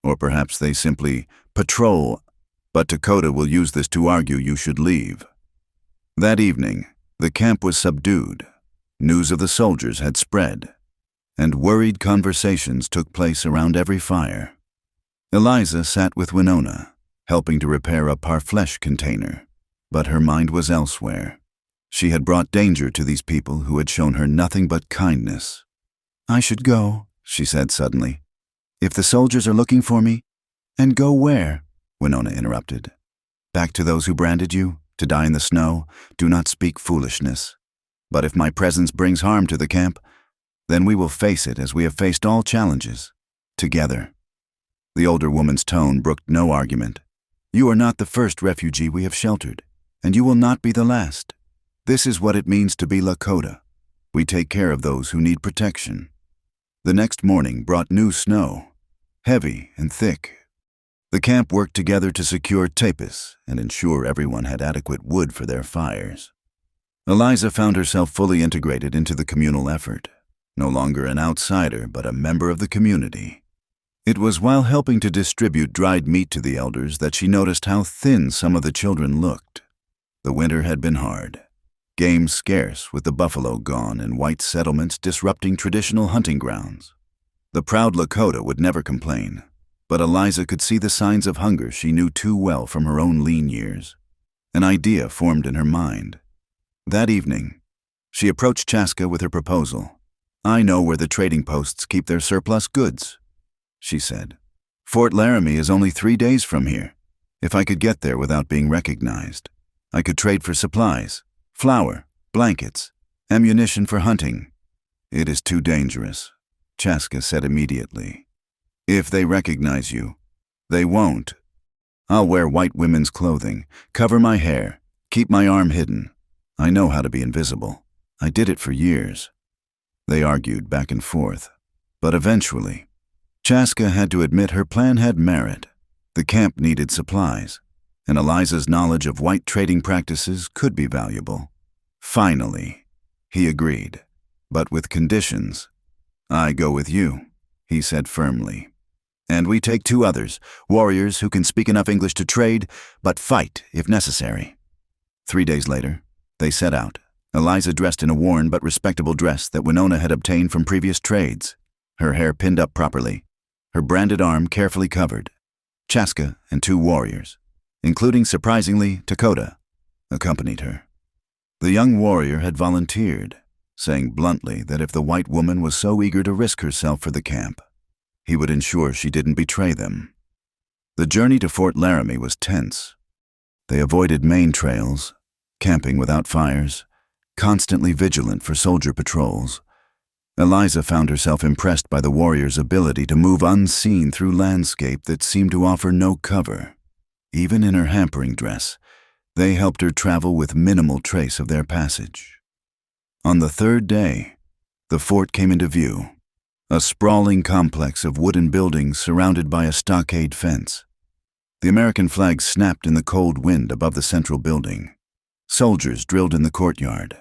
Speaker 1: Or perhaps they simply patrol, but Lakota will use this to argue you should leave." That evening, the camp was subdued. News of the soldiers had spread, and worried conversations took place around every fire. Eliza sat with Winona, helping to repair a parfleche container, but her mind was elsewhere. She had brought danger to these people who had shown her nothing but kindness. "I should go," she said suddenly. "If the soldiers are looking for me." "And go where?" Winona interrupted. "Back to those who branded you, to die in the snow. Do not speak foolishness. But if my presence brings harm to the camp, then we will face it as we have faced all challenges, together." The older woman's tone brooked no argument. "You are not the first refugee we have sheltered, and you will not be the last. This is what it means to be Lakota. We take care of those who need protection." The next morning brought new snow, heavy and thick. The camp worked together to secure tapis and ensure everyone had adequate wood for their fires. Eliza found herself fully integrated into the communal effort, no longer an outsider but a member of the community. It was while helping to distribute dried meat to the elders that she noticed how thin some of the children looked. The winter had been hard. Game scarce with the buffalo gone and white settlements disrupting traditional hunting grounds. The proud Lakota would never complain, but Eliza could see the signs of hunger she knew too well from her own lean years. An idea formed in her mind. That evening, she approached Chaska with her proposal. "I know where the trading posts keep their surplus goods," she said. "Fort Laramie is only 3 days from here. If I could get there without being recognized, I could trade for supplies. Flour, blankets, ammunition for hunting." "It is too dangerous," Chaska said immediately. "If they recognize you, they won't. I'll wear white women's clothing, cover my hair, keep my arm hidden. I know how to be invisible. I did it for years." They argued back and forth, but eventually, Chaska had to admit her plan had merit. The camp needed supplies, and Eliza's knowledge of white trading practices could be valuable. Finally, he agreed, but with conditions. "I go with you," he said firmly. And we take 2 others, warriors who can speak enough English to trade, but fight if necessary. 3 days later, they set out, Eliza dressed in a worn but respectable dress that Winona had obtained from previous trades, her hair pinned up properly, her branded arm carefully covered. Chaska and 2 warriors, including, surprisingly, Lakota, accompanied her. The young warrior had volunteered, saying bluntly that if the white woman was so eager to risk herself for the camp, he would ensure she didn't betray them. The journey to Fort Laramie was tense. They avoided main trails, camping without fires, constantly vigilant for soldier patrols. Eliza found herself impressed by the warriors' ability to move unseen through landscape that seemed to offer no cover. Even in her hampering dress, they helped her travel with minimal trace of their passage. On the 3rd day, the fort came into view, a sprawling complex of wooden buildings surrounded by a stockade fence. The American flag snapped in the cold wind above the central building. Soldiers drilled in the courtyard,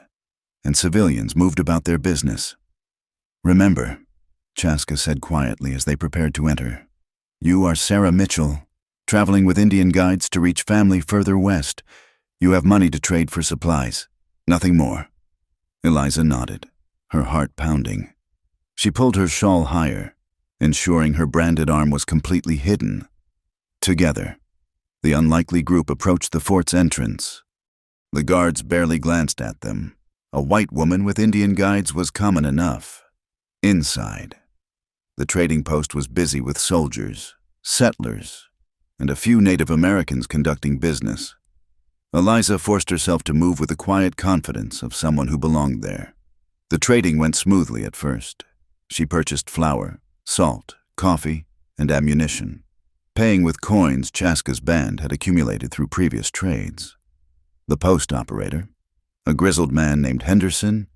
Speaker 1: and civilians moved about their business. "Remember," Chaska said quietly as they prepared to enter, "you are Sarah Mitchell, traveling with Indian guides to reach family further west. You have money to trade for supplies. Nothing more." Eliza nodded, her heart pounding. She pulled her shawl higher, ensuring her branded arm was completely hidden. Together, the unlikely group approached the fort's entrance. The guards barely glanced at them. A white woman with Indian guides was common enough. Inside, the trading post was busy with soldiers, settlers, and a few Native Americans conducting business. Eliza forced herself to move with the quiet confidence of someone who belonged there. The trading went smoothly at first. She purchased flour, salt, coffee, and ammunition, paying with coins Chaska's band had accumulated through previous trades. The post operator, a grizzled man named Henderson,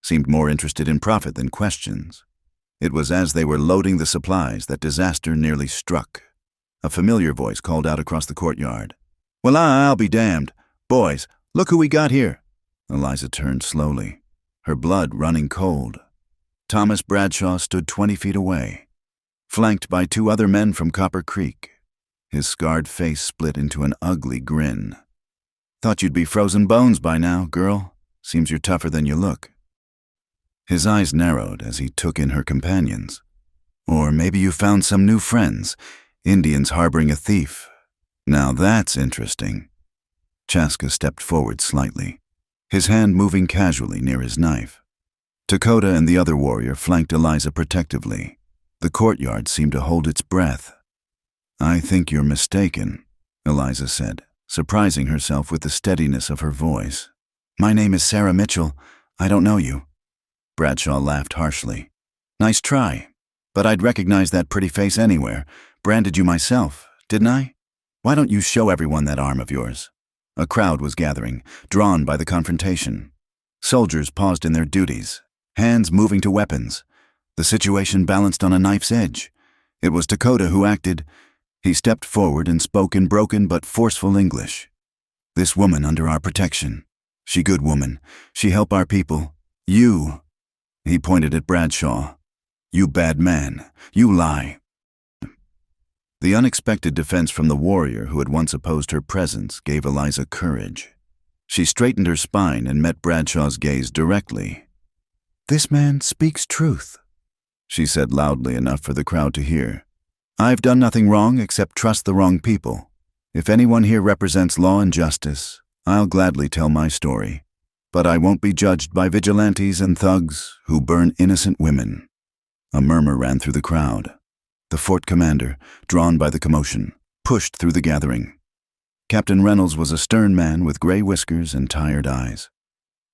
Speaker 1: seemed more interested in profit than questions. It was as they were loading the supplies that disaster nearly struck. A familiar voice called out across the courtyard, "Well, I'll be damned. Boys, look who we got here." Eliza turned slowly, her blood running cold. Thomas Bradshaw stood 20 feet away, flanked by 2 other men from Copper Creek. His scarred face split into an ugly grin. "Thought you'd be frozen bones by now, girl. Seems you're tougher than you look." His eyes narrowed as he took in her companions. "Or maybe you found some new friends, Indians harboring a thief. Now that's interesting." Chaska stepped forward slightly, his hand moving casually near his knife. Lakota and the other warrior flanked Eliza protectively. The courtyard seemed to hold its breath. "I think you're mistaken," Eliza said, surprising herself with the steadiness of her voice. "My name is Sarah Mitchell. I don't know you." Bradshaw laughed harshly. "Nice try, but I'd recognize that pretty face anywhere. Branded you myself, didn't I? Why don't you show everyone that arm of yours?" A crowd was gathering, drawn by the confrontation. Soldiers paused in their duties, hands moving to weapons. The situation balanced on a knife's edge. It was Lakota who acted. He stepped forward and spoke in broken but forceful English. "This woman under our protection. She good woman. She help our people. You," he pointed at Bradshaw, "you bad man. You lie." The unexpected defense from the warrior who had once opposed her presence gave Eliza courage. She straightened her spine and met Bradshaw's gaze directly. "This man speaks truth," she said loudly enough for the crowd to hear. "I've done nothing wrong except trust the wrong people. If anyone here represents law and justice, I'll gladly tell my story. But I won't be judged by vigilantes and thugs who burn innocent women." A murmur ran through the crowd. The fort commander, drawn by the commotion, pushed through the gathering. Captain Reynolds was a stern man with gray whiskers and tired eyes.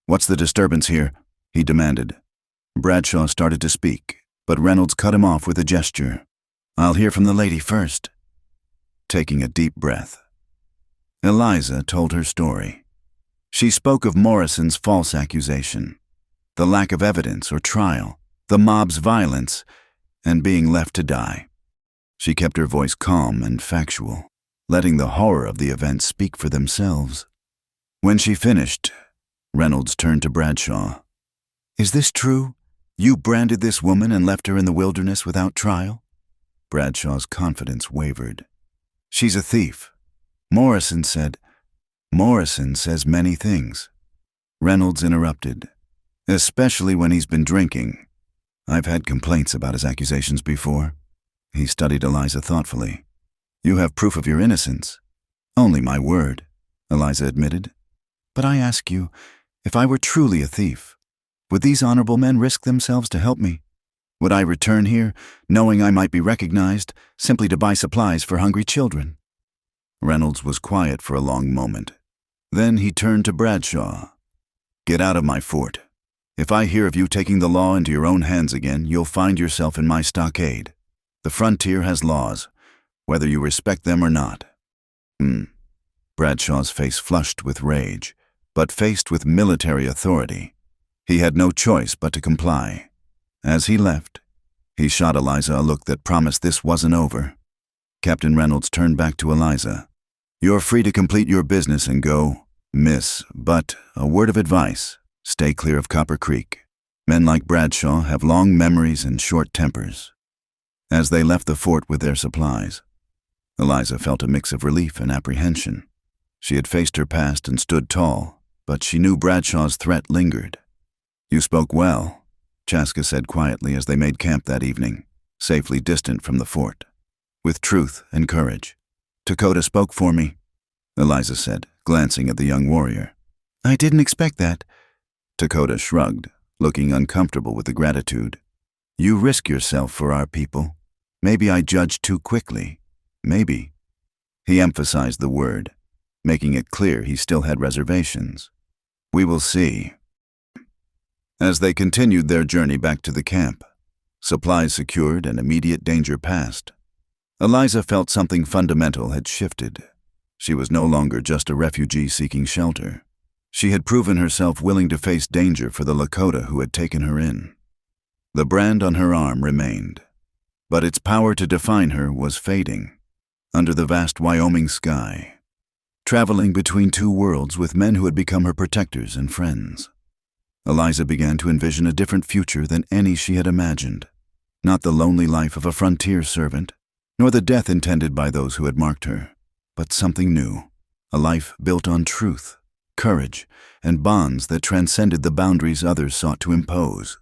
Speaker 1: "What's the disturbance here?" he demanded. Bradshaw started to speak, but Reynolds cut him off with a gesture. "I'll hear from the lady first." Taking a deep breath, Eliza told her story. She spoke of Morrison's false accusation, the lack of evidence or trial, the mob's violence, and being left to die. She kept her voice calm and factual, letting the horror of the event speak for themselves. When she finished, Reynolds turned to Bradshaw. "Is this true? You branded this woman and left her in the wilderness without trial?" Bradshaw's confidence wavered. "She's a thief." Morrison said. "Morrison says many things." Reynolds interrupted. "Especially when he's been drinking. I've had complaints about his accusations before." He studied Eliza thoughtfully. "You have proof of your innocence." "Only my word," Eliza admitted. "But I ask you, if I were truly a thief, would these honorable men risk themselves to help me? Would I return here, knowing I might be recognized, simply to buy supplies for hungry children?" Reynolds was quiet for a long moment. Then he turned to Bradshaw. "Get out of my fort. If I hear of you taking the law into your own hands again, you'll find yourself in my stockade. The frontier has laws, whether you respect them or not." Bradshaw's face flushed with rage, but faced with military authority, he had no choice but to comply. As he left, he shot Eliza a look that promised this wasn't over. Captain Reynolds turned back to Eliza. "You're free to complete your business and go, miss, but a word of advice, stay clear of Copper Creek. Men like Bradshaw have long memories and short tempers." As they left the fort with their supplies, Eliza felt a mix of relief and apprehension. She had faced her past and stood tall, but she knew Bradshaw's threat lingered. "You spoke well," Chaska said quietly as they made camp that evening, safely distant from the fort. "With truth and courage." "Lakota spoke for me," Eliza said, glancing at the young warrior. "I didn't expect that." Lakota shrugged, looking uncomfortable with the gratitude. "You risk yourself for our people. Maybe I judged too quickly. Maybe." He emphasized the word, making it clear he still had reservations. "We will see." As they continued their journey back to the camp, supplies secured and immediate danger past, Eliza felt something fundamental had shifted. She was no longer just a refugee seeking shelter. She had proven herself willing to face danger for the Lakota who had taken her in. The brand on her arm remained, but its power to define her was fading. Under the vast Wyoming sky, traveling between two worlds with men who had become her protectors and friends, Eliza began to envision a different future than any she had imagined. Not the lonely life of a frontier servant, nor the death intended by those who had marked her, but something new, a life built on truth, courage, and bonds that transcended the boundaries others sought to impose.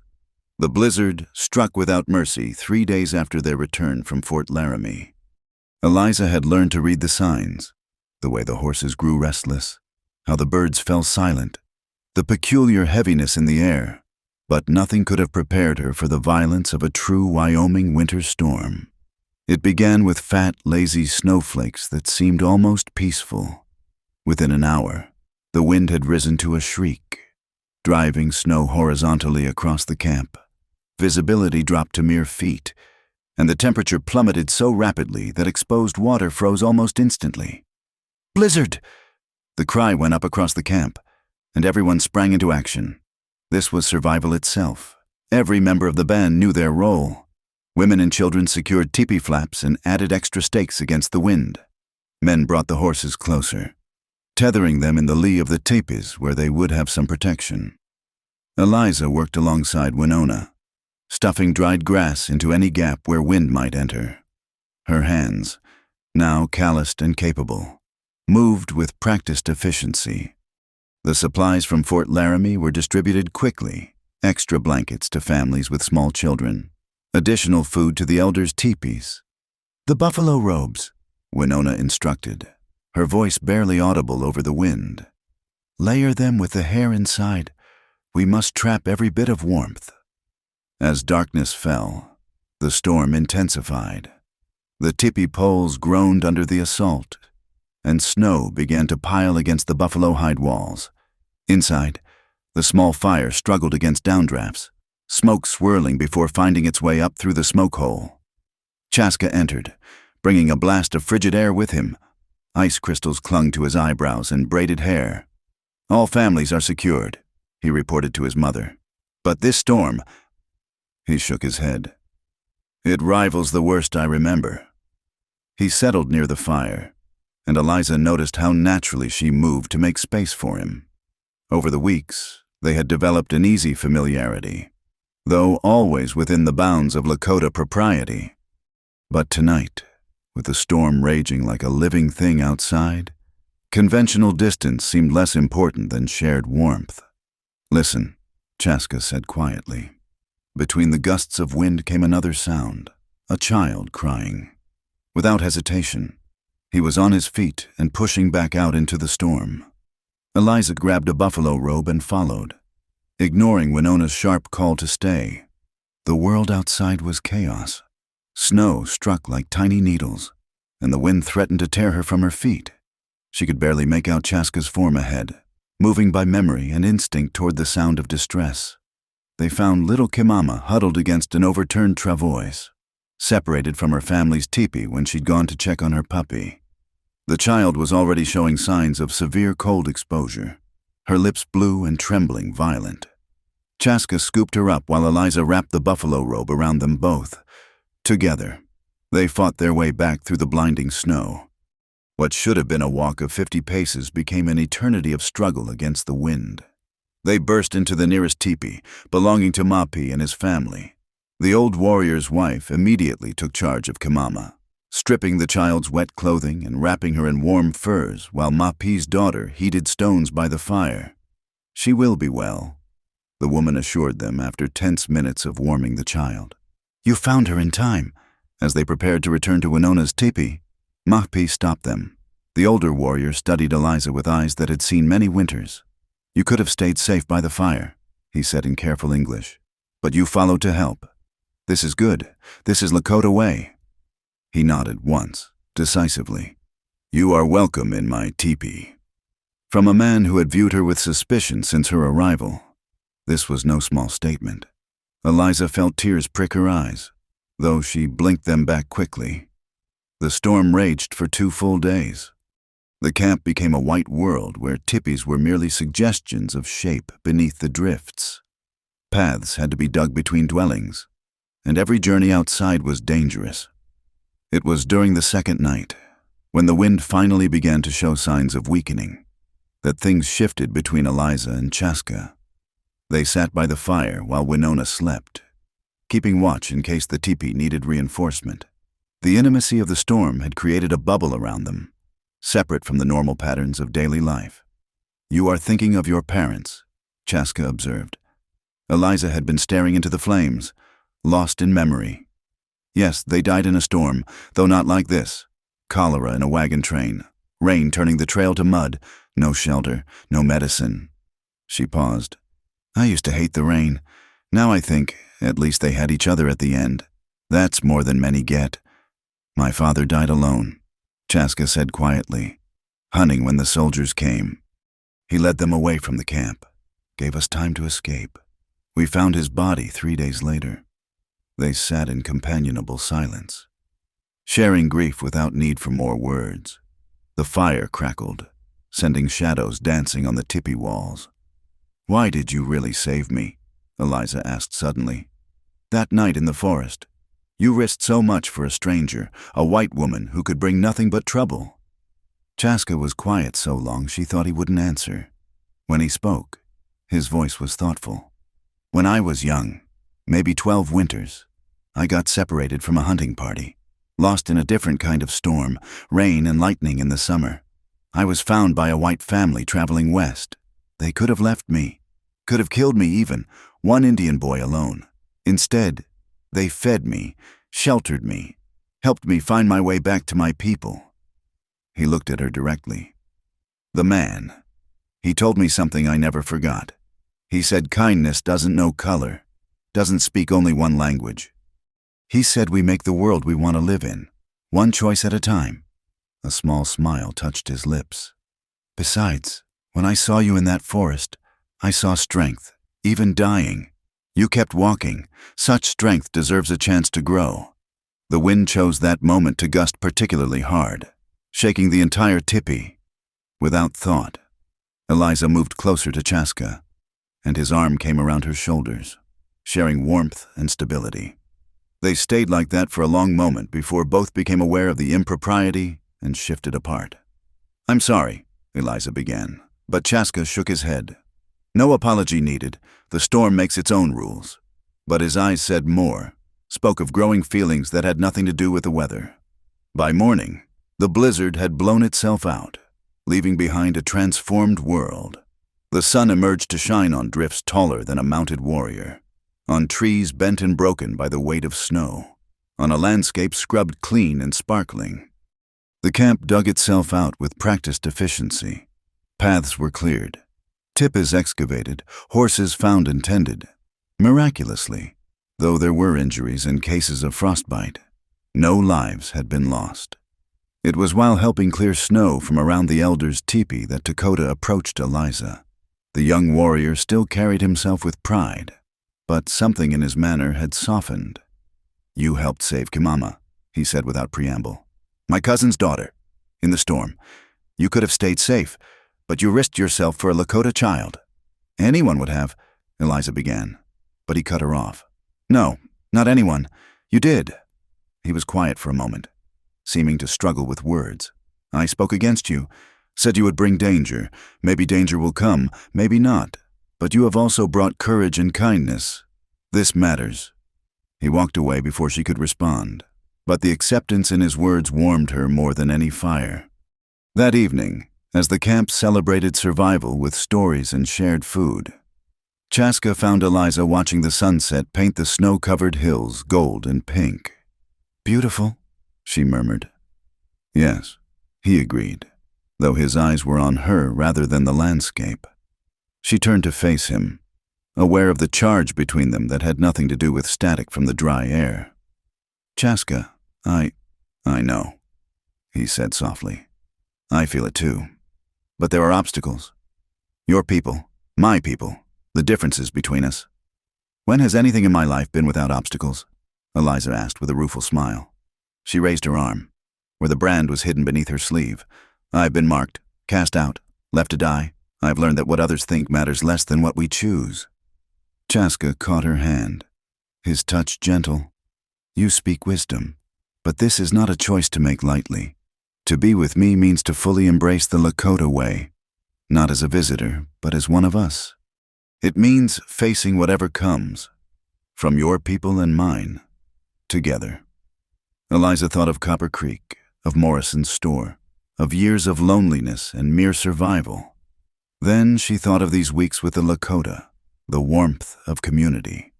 Speaker 1: The blizzard struck without mercy 3 days after their return from Fort Laramie. Eliza had learned to read the signs, the way the horses grew restless, how the birds fell silent, the peculiar heaviness in the air, but nothing could have prepared her for the violence of a true Wyoming winter storm. It began with fat, lazy snowflakes that seemed almost peaceful. Within an hour, the wind had risen to a shriek, driving snow horizontally across the camp. Visibility dropped to mere feet, and the temperature plummeted so rapidly that exposed water froze almost instantly. "Blizzard!" The cry went up across the camp, and everyone sprang into action. This was survival itself. Every member of the band knew their role. Women and children secured teepee flaps and added extra stakes against the wind. Men brought the horses closer, tethering them in the lee of the teepees where they would have some protection. Eliza worked alongside Winona, stuffing dried grass into any gap where wind might enter. Her hands, now calloused and capable, moved with practiced efficiency. The supplies from Fort Laramie were distributed quickly, extra blankets to families with small children, additional food to the elders' teepees. "The buffalo robes," Winona instructed, her voice barely audible over the wind. "Layer them with the hair inside. We must trap every bit of warmth." As darkness fell, the storm intensified. The teepee poles groaned under the assault, and snow began to pile against the buffalo hide walls. Inside, the small fire struggled against downdrafts, smoke swirling before finding its way up through the smoke hole. Chaska entered, bringing a blast of frigid air with him. Ice crystals clung to his eyebrows and braided hair. "All families are secured," he reported to his mother. "But this storm—" He shook his head. "It rivals the worst I remember." He settled near the fire, and Eliza noticed how naturally she moved to make space for him. Over the weeks, they had developed an easy familiarity, though always within the bounds of Lakota propriety. But tonight, with the storm raging like a living thing outside, conventional distance seemed less important than shared warmth. "Listen," Chaska said quietly. Between the gusts of wind came another sound, a child crying. Without hesitation, he was on his feet and pushing back out into the storm. Eliza grabbed a buffalo robe and followed, ignoring Winona's sharp call to stay. The world outside was chaos. Snow struck like tiny needles, and the wind threatened to tear her from her feet. She could barely make out Chaska's form ahead, moving by memory and instinct toward the sound of distress. They found little Kimama huddled against an overturned travois, separated from her family's teepee when she'd gone to check on her puppy. The child was already showing signs of severe cold exposure, her lips blue and trembling violent. Chaska scooped her up while Eliza wrapped the buffalo robe around them both. Together, they fought their way back through the blinding snow. What should have been a walk of 50 paces became an eternity of struggle against the wind. They burst into the nearest teepee, belonging to Mapi and his family. The old warrior's wife immediately took charge of Kimama, stripping the child's wet clothing and wrapping her in warm furs while Mapi's daughter heated stones by the fire. "She will be well," the woman assured them after tense minutes of warming the child. "You found her in time." As they prepared to return to Winona's teepee, Mapi stopped them. The older warrior studied Eliza with eyes that had seen many winters. "You could have stayed safe by the fire," he said in careful English, "but you followed to help. This is good. This is Lakota way." He nodded once, decisively. "You are welcome in my teepee." From a man who had viewed her with suspicion since her arrival, this was no small statement. Eliza felt tears prick her eyes, though she blinked them back quickly. The storm raged for 2 full days. The camp became a white world where teepees were merely suggestions of shape beneath the drifts. Paths had to be dug between dwellings, and every journey outside was dangerous. It was during the second night, when the wind finally began to show signs of weakening, that things shifted between Eliza and Chaska. They sat by the fire while Winona slept, keeping watch in case the teepee needed reinforcement. The intimacy of the storm had created a bubble around them, separate from the normal patterns of daily life. "You are thinking of your parents," Chaska observed. Eliza had been staring into the flames, lost in memory. "Yes, they died in a storm, though not like this. Cholera in a wagon train, rain turning the trail to mud, no shelter, no medicine." She paused. "I used to hate the rain. Now I think, at least they had each other at the end. That's more than many get." "My father died alone," Chaska said quietly, hunting when the soldiers came. "He led them away from the camp, gave us time to escape. We found his body 3 days later." They sat in companionable silence, sharing grief without need for more words. The fire crackled, sending shadows dancing on the teepee walls. "Why did you really save me?" Eliza asked suddenly. "That night in the forest, you risked so much for a stranger, a white woman who could bring nothing but trouble." Chaska was quiet so long she thought he wouldn't answer. When he spoke, his voice was thoughtful. "When I was young, maybe 12 winters, I got separated from a hunting party, lost in a different kind of storm, rain and lightning in the summer. I was found by a white family traveling west. They could have left me, could have killed me even, one Indian boy alone. Instead, they fed me, sheltered me, helped me find my way back to my people." He looked at her directly. "The man, he told me something I never forgot. He said kindness doesn't know color, doesn't speak only one language. He said we make the world we want to live in, one choice at a time." A small smile touched his lips. "Besides, when I saw you in that forest, I saw strength, even dying. You kept walking. Such strength deserves a chance to grow." The wind chose that moment to gust particularly hard, shaking the entire teepee. Without thought, Eliza moved closer to Chaska, and his arm came around her shoulders, sharing warmth and stability. They stayed like that for a long moment before both became aware of the impropriety and shifted apart. "I'm sorry," Eliza began, but Chaska shook his head. "No apology needed. The storm makes its own rules." But his eyes said more. spoke of growing feelings that had nothing to do with the weather. By morning, the blizzard had blown itself out, leaving behind a transformed world. The sun emerged to shine on drifts taller than a mounted warrior, on trees bent and broken by the weight of snow, on a landscape scrubbed clean and sparkling. The camp dug itself out with practiced efficiency. Paths were cleared, tipis excavated, horses found and tended. Miraculously, though there were injuries and cases of frostbite, no lives had been lost. It was while helping clear snow from around the elders' teepee that Lakota approached Eliza. The young warrior still carried himself with pride, but something in his manner had softened. "You helped save Kimama," he said without preamble. "My cousin's daughter, in the storm. You could have stayed safe, but you risked yourself for a Lakota child." "Anyone would have," Eliza began, but he cut her off. "No, not anyone. You did." He was quiet for a moment, seeming to struggle with words. "I spoke against you, said you would bring danger. Maybe danger will come, maybe not. But you have also brought courage and kindness. This matters." He walked away before she could respond, but the acceptance in his words warmed her more than any fire. That evening, as the camp celebrated survival with stories and shared food, Chaska found Eliza watching the sunset paint the snow-covered hills gold and pink. "Beautiful," she murmured. "Yes," he agreed, though his eyes were on her rather than the landscape. She turned to face him, aware of the charge between them that had nothing to do with static from the dry air. "Chaska, I know," he said softly. "I feel it too. But there are obstacles. Your people, my people, the differences between us." "When has anything in my life been without obstacles?" Eliza asked with a rueful smile. She raised her arm, where the brand was hidden beneath her sleeve. "I've been marked, cast out, left to die. I've learned that what others think matters less than what we choose." Chaska caught her hand, his touch gentle. "You speak wisdom, but this is not a choice to make lightly. To be with me means to fully embrace the Lakota way, not as a visitor, but as one of us. It means facing whatever comes, from your people and mine, together." Eliza thought of Copper Creek, of Morrison's store, of years of loneliness and mere survival. Then she thought of these weeks with the Lakota, the warmth of community,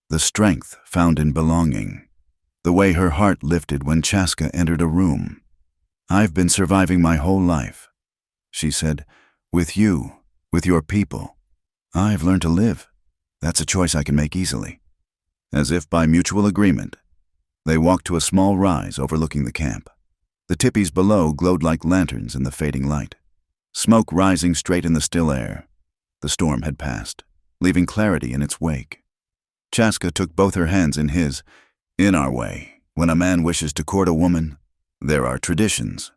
Speaker 1: the strength found in belonging, the way her heart lifted when Chaska entered a room. "I've been surviving my whole life," she said, "with you, with your people. I've learned to live. That's a choice I can make easily." As if by mutual agreement, they walked to a small rise overlooking the camp. The tippies below glowed like lanterns in the fading light, smoke rising straight in the still air. The storm had passed, leaving clarity in its wake. Chaska took both her hands in his. "In our way, when a man wishes to court a woman, there are traditions,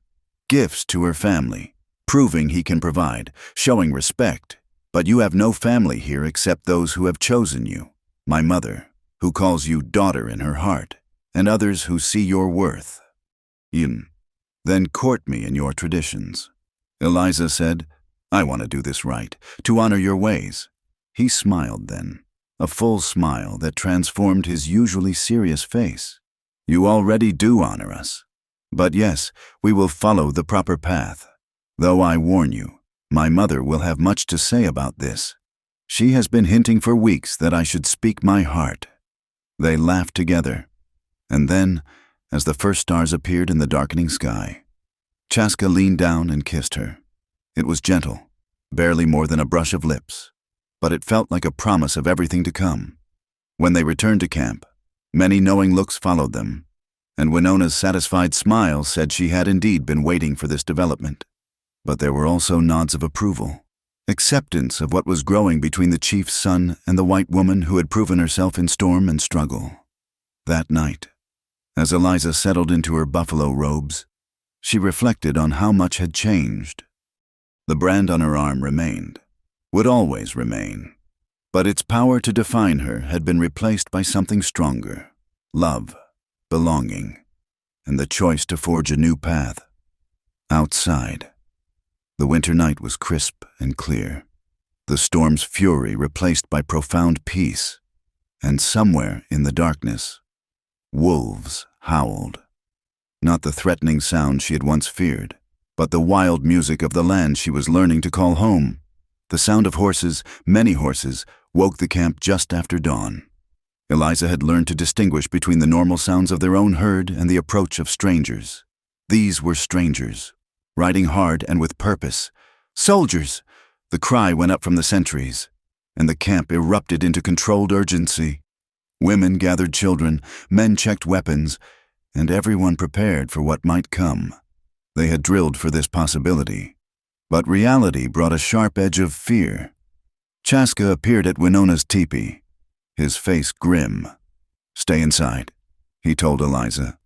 Speaker 1: gifts to her family, proving he can provide, showing respect. But you have no family here except those who have chosen you, my mother, who calls you daughter in her heart, and others who see your worth. Then court me in your traditions." Eliza said, "I want to do this right, to honor your ways." He smiled then, a full smile that transformed his usually serious face. "You already do honor us. But yes, we will follow the proper path. Though I warn you, my mother will have much to say about this. She has been hinting for weeks that I should speak my heart." They laughed together, and then, as the first stars appeared in the darkening sky, Chaska leaned down and kissed her. It was gentle, barely more than a brush of lips, but it felt like a promise of everything to come. When they returned to camp, many knowing looks followed them, and Winona's satisfied smile said she had indeed been waiting for this development. But there were also nods of approval, acceptance of what was growing between the chief's son and the white woman who had proven herself in storm and struggle. That night, as Eliza settled into her buffalo robes, she reflected on how much had changed. The brand on her arm remained, would always remain, but its power to define her had been replaced by something stronger: love, belonging, and the choice to forge a new path. Outside, the winter night was crisp and clear, the storm's fury replaced by profound peace, and somewhere in the darkness, Wolves howled. Not the threatening sound she had once feared, but the wild music of the land she was learning to call home. The sound of horses, many horses, woke the camp just after dawn. Eliza had learned to distinguish between the normal sounds of their own herd and the approach of strangers. These were strangers, riding hard and with purpose. "Soldiers!" The cry went up from the sentries, and the camp erupted into controlled urgency. Women gathered children, men checked weapons, and everyone prepared for what might come. They had drilled for this possibility, but reality brought a sharp edge of fear. Chaska appeared at Winona's teepee, his face grim. "Stay inside," he told Eliza.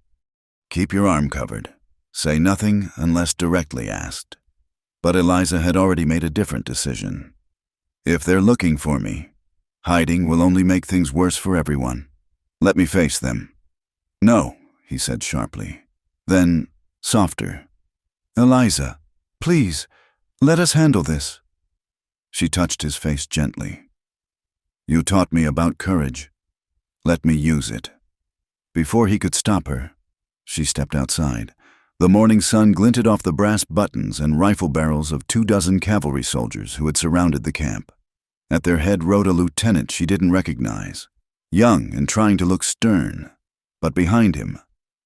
Speaker 1: "Keep your arm covered. Say nothing unless directly asked." But Eliza had already made a different decision. "If they're looking for me, hiding will only make things worse for everyone. Let me face them." "No," he said sharply. Then, softer, "Eliza, please, let us handle this." She touched his face gently. "You taught me about courage. Let me use it." Before he could stop her, she stepped outside. The morning sun glinted off the brass buttons and rifle barrels of 24 cavalry soldiers who had surrounded the camp. At their head rode a lieutenant she didn't recognize, young and trying to look stern. But behind him,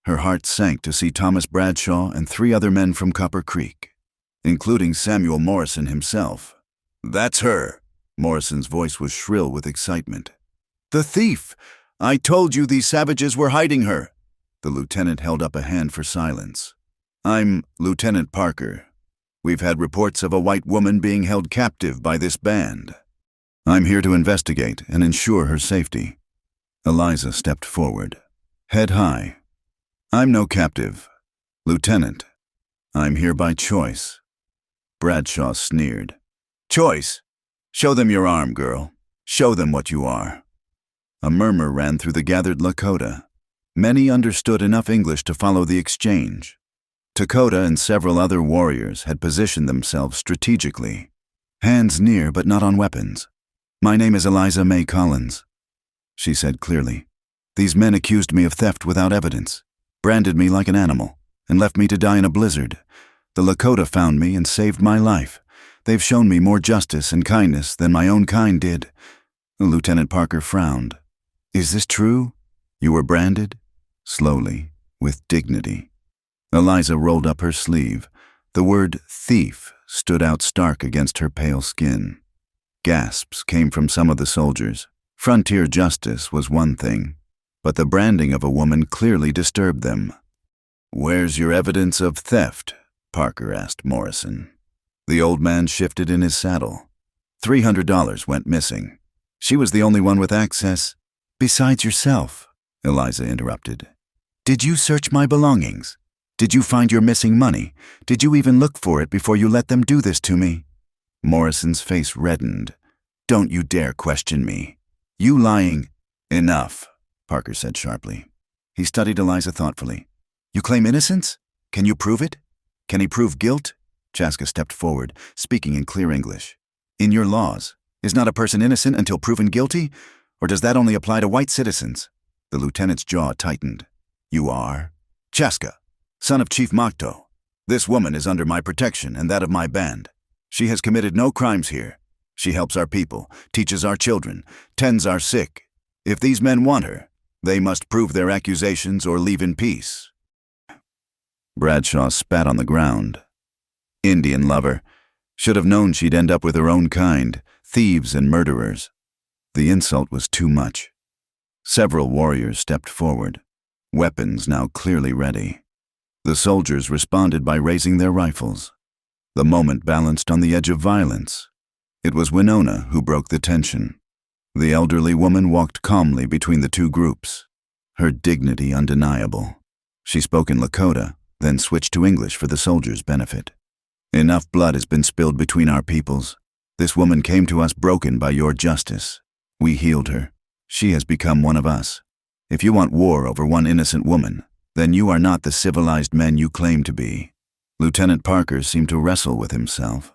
Speaker 1: her heart sank to see Thomas Bradshaw and 3 other men from Copper Creek, including Samuel Morrison himself. "That's her!" Morrison's voice was shrill with excitement. "The thief! I told you these savages were hiding her!" The lieutenant held up a hand for silence. "I'm Lieutenant Parker. We've had reports of a white woman being held captive by this band. I'm here to investigate and ensure her safety." Eliza stepped forward, head high. "I'm no captive, Lieutenant. I'm here by choice." Bradshaw sneered. "Choice? Show them your arm, girl. Show them what you are." A murmur ran through the gathered Lakota. Many understood enough English to follow the exchange. Dakota and several other warriors had positioned themselves strategically, hands near but not on weapons. "My name is Eliza May Collins," she said clearly. "These men accused me of theft without evidence, branded me like an animal, and left me to die in a blizzard. The Lakota found me and saved my life. They've shown me more justice and kindness than my own kind did." Lieutenant Parker frowned. "Is this true? You were branded?" Slowly, with dignity. Eliza rolled up her sleeve. The word thief stood out stark against her pale skin. Gasps came from some of the soldiers. Frontier justice was one thing, but the branding of a woman clearly disturbed them. "Where's your evidence of theft?" Parker asked Morrison. The old man shifted in his saddle. $300 went missing. She was the only one with access. "Besides yourself," Eliza interrupted. "Did you search my belongings? Did you find your missing money? Did you even look for it before you let them do this to me?" Morrison's face reddened. "Don't you dare question me. You lying—" "Enough," Parker said sharply. He studied Eliza thoughtfully. "You claim innocence? Can you prove it? Can he prove guilt?" Chaska stepped forward, speaking in clear English. "In your laws, is not a person innocent until proven guilty? Or does that only apply to white citizens?" The lieutenant's jaw tightened. "You are?" "Chaska, son of Chief Makto. This woman is under my protection and that of my band. She has committed no crimes here. She helps our people, teaches our children, tends our sick. If these men want her, they must prove their accusations or leave in peace." Bradshaw spat on the ground. "Indian lover. Should have known she'd end up with her own kind, thieves and murderers." The insult was too much. Several warriors stepped forward, weapons now clearly ready. The soldiers responded by raising their rifles. The moment balanced on the edge of violence. It was Winona who broke the tension. The elderly woman walked calmly between the two groups, her dignity undeniable. She spoke in Lakota, then switched to English for the soldiers' benefit. "Enough blood has been spilled between our peoples. This woman came to us broken by your justice. We healed her. She has become one of us. If you want war over one innocent woman, then you are not the civilized men you claim to be." Lieutenant Parker seemed to wrestle with himself.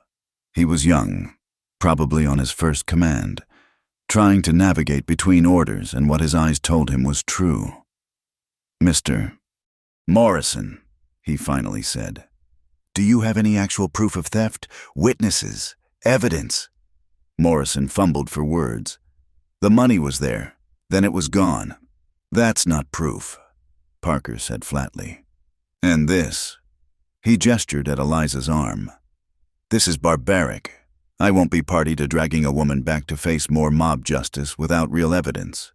Speaker 1: He was young, probably on his first command, trying to navigate between orders and what his eyes told him was true. Mr. Morrison, he finally said. Do you have any actual proof of theft? Witnesses? Evidence? Morrison fumbled for words. The money was there. Then it was gone. That's not proof, Parker said flatly. And this? He gestured at Eliza's arm. This is barbaric. I won't be party to dragging a woman back to face more mob justice without real evidence.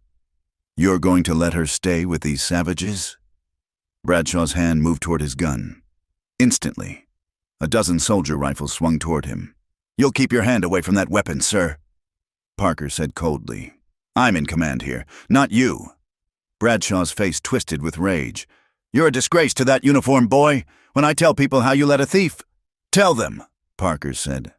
Speaker 1: You're going to let her stay with these savages? Bradshaw's hand moved toward his gun. Instantly, a dozen soldier rifles swung toward him. You'll keep your hand away from that weapon, sir, Parker said coldly. I'm in command here, not you. Bradshaw's face twisted with rage. You're a disgrace to that uniformed boy. When I tell people how you let a thief... Tell them, Parker said.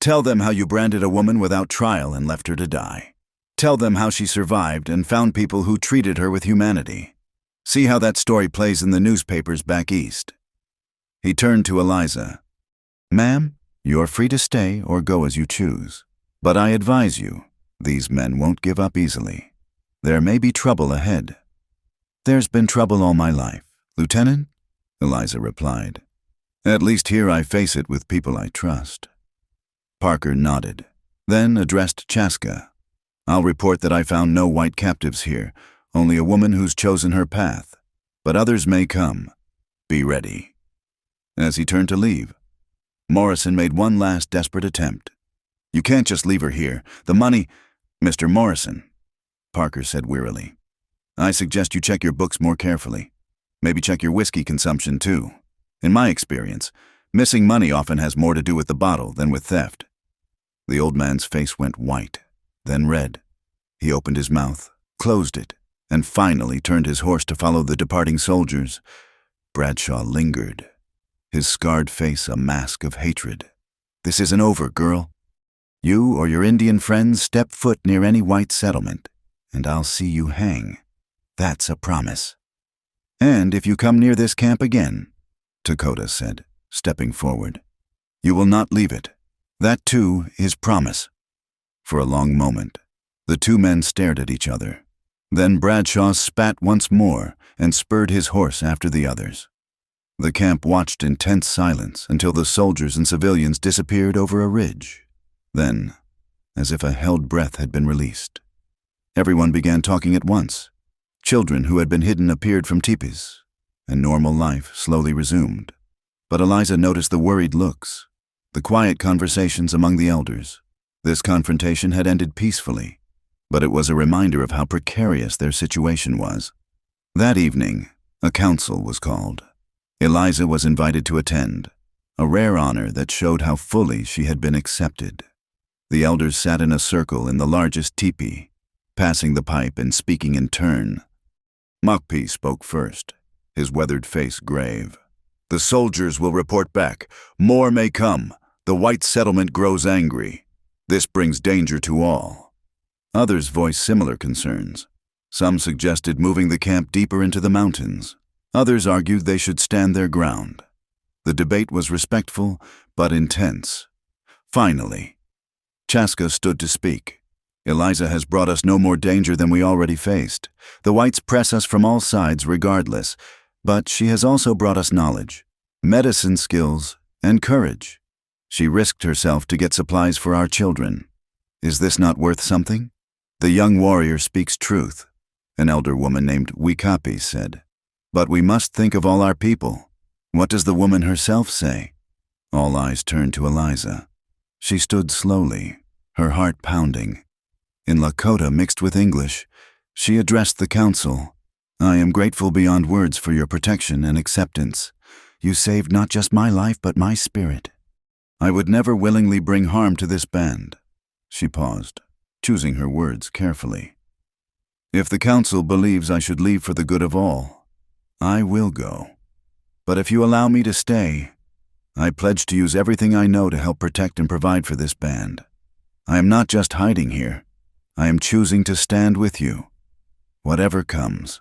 Speaker 1: Tell them how you branded a woman without trial and left her to die. Tell them how she survived and found people who treated her with humanity. See how that story plays in the newspapers back east. He turned to Eliza. Ma'am, you're free to stay or go as you choose. But I advise you, these men won't give up easily. There may be trouble ahead. There's been trouble all my life, Lieutenant, Eliza replied. At least here I face it with people I trust. Parker nodded, then addressed Chaska. I'll report that I found no white captives here, only a woman who's chosen her path. But others may come. Be ready. As he turned to leave, Morrison made one last desperate attempt. You can't just leave her here. The money... Mr. Morrison, Parker said wearily. I suggest you check your books more carefully. Maybe check your whiskey consumption too. In my experience, missing money often has more to do with the bottle than with theft. The old man's face went white, then red. He opened his mouth, closed it, and finally turned his horse to follow the departing soldiers. Bradshaw lingered, his scarred face a mask of hatred. This isn't over, girl. You or your Indian friends step foot near any white settlement, and I'll see you hang. That's a promise. And if you come near this camp again, Lakota said, stepping forward, you will not leave it. That, too, is promise. For a long moment, the two men stared at each other. Then Bradshaw spat once more and spurred his horse after the others. The camp watched in tense silence until the soldiers and civilians disappeared over a ridge. Then, as if a held breath had been released, everyone began talking at once. Children who had been hidden appeared from teepees, and normal life slowly resumed. But Eliza noticed the worried looks, the quiet conversations among the elders. This confrontation had ended peacefully, but it was a reminder of how precarious their situation was. That evening, a council was called. Eliza was invited to attend, a rare honor that showed how fully she had been accepted. The elders sat in a circle in the largest teepee, passing the pipe and speaking in turn. Makpi spoke first, his weathered face grave. The soldiers will report back. More may come. The white settlement grows angry. This brings danger to all. Others voiced similar concerns. Some suggested moving the camp deeper into the mountains. Others argued they should stand their ground. The debate was respectful, but intense. Finally, Chaska stood to speak. Eliza has brought us no more danger than we already faced. The whites press us from all sides regardless, but she has also brought us knowledge, medicine skills, and courage. She risked herself to get supplies for our children. Is this not worth something? The young warrior speaks truth, an elder woman named Wikapi said. But we must think of all our people. What does the woman herself say? All eyes turned to Eliza. She stood slowly, her heart pounding. In Lakota mixed with English, she addressed the council. I am grateful beyond words for your protection and acceptance. You saved not just my life, but my spirit. I would never willingly bring harm to this band. She paused, choosing her words carefully. If the council believes I should leave for the good of all, I will go. But if you allow me to stay, I pledge to use everything I know to help protect and provide for this band. I am not just hiding here. I am choosing to stand with you, whatever comes.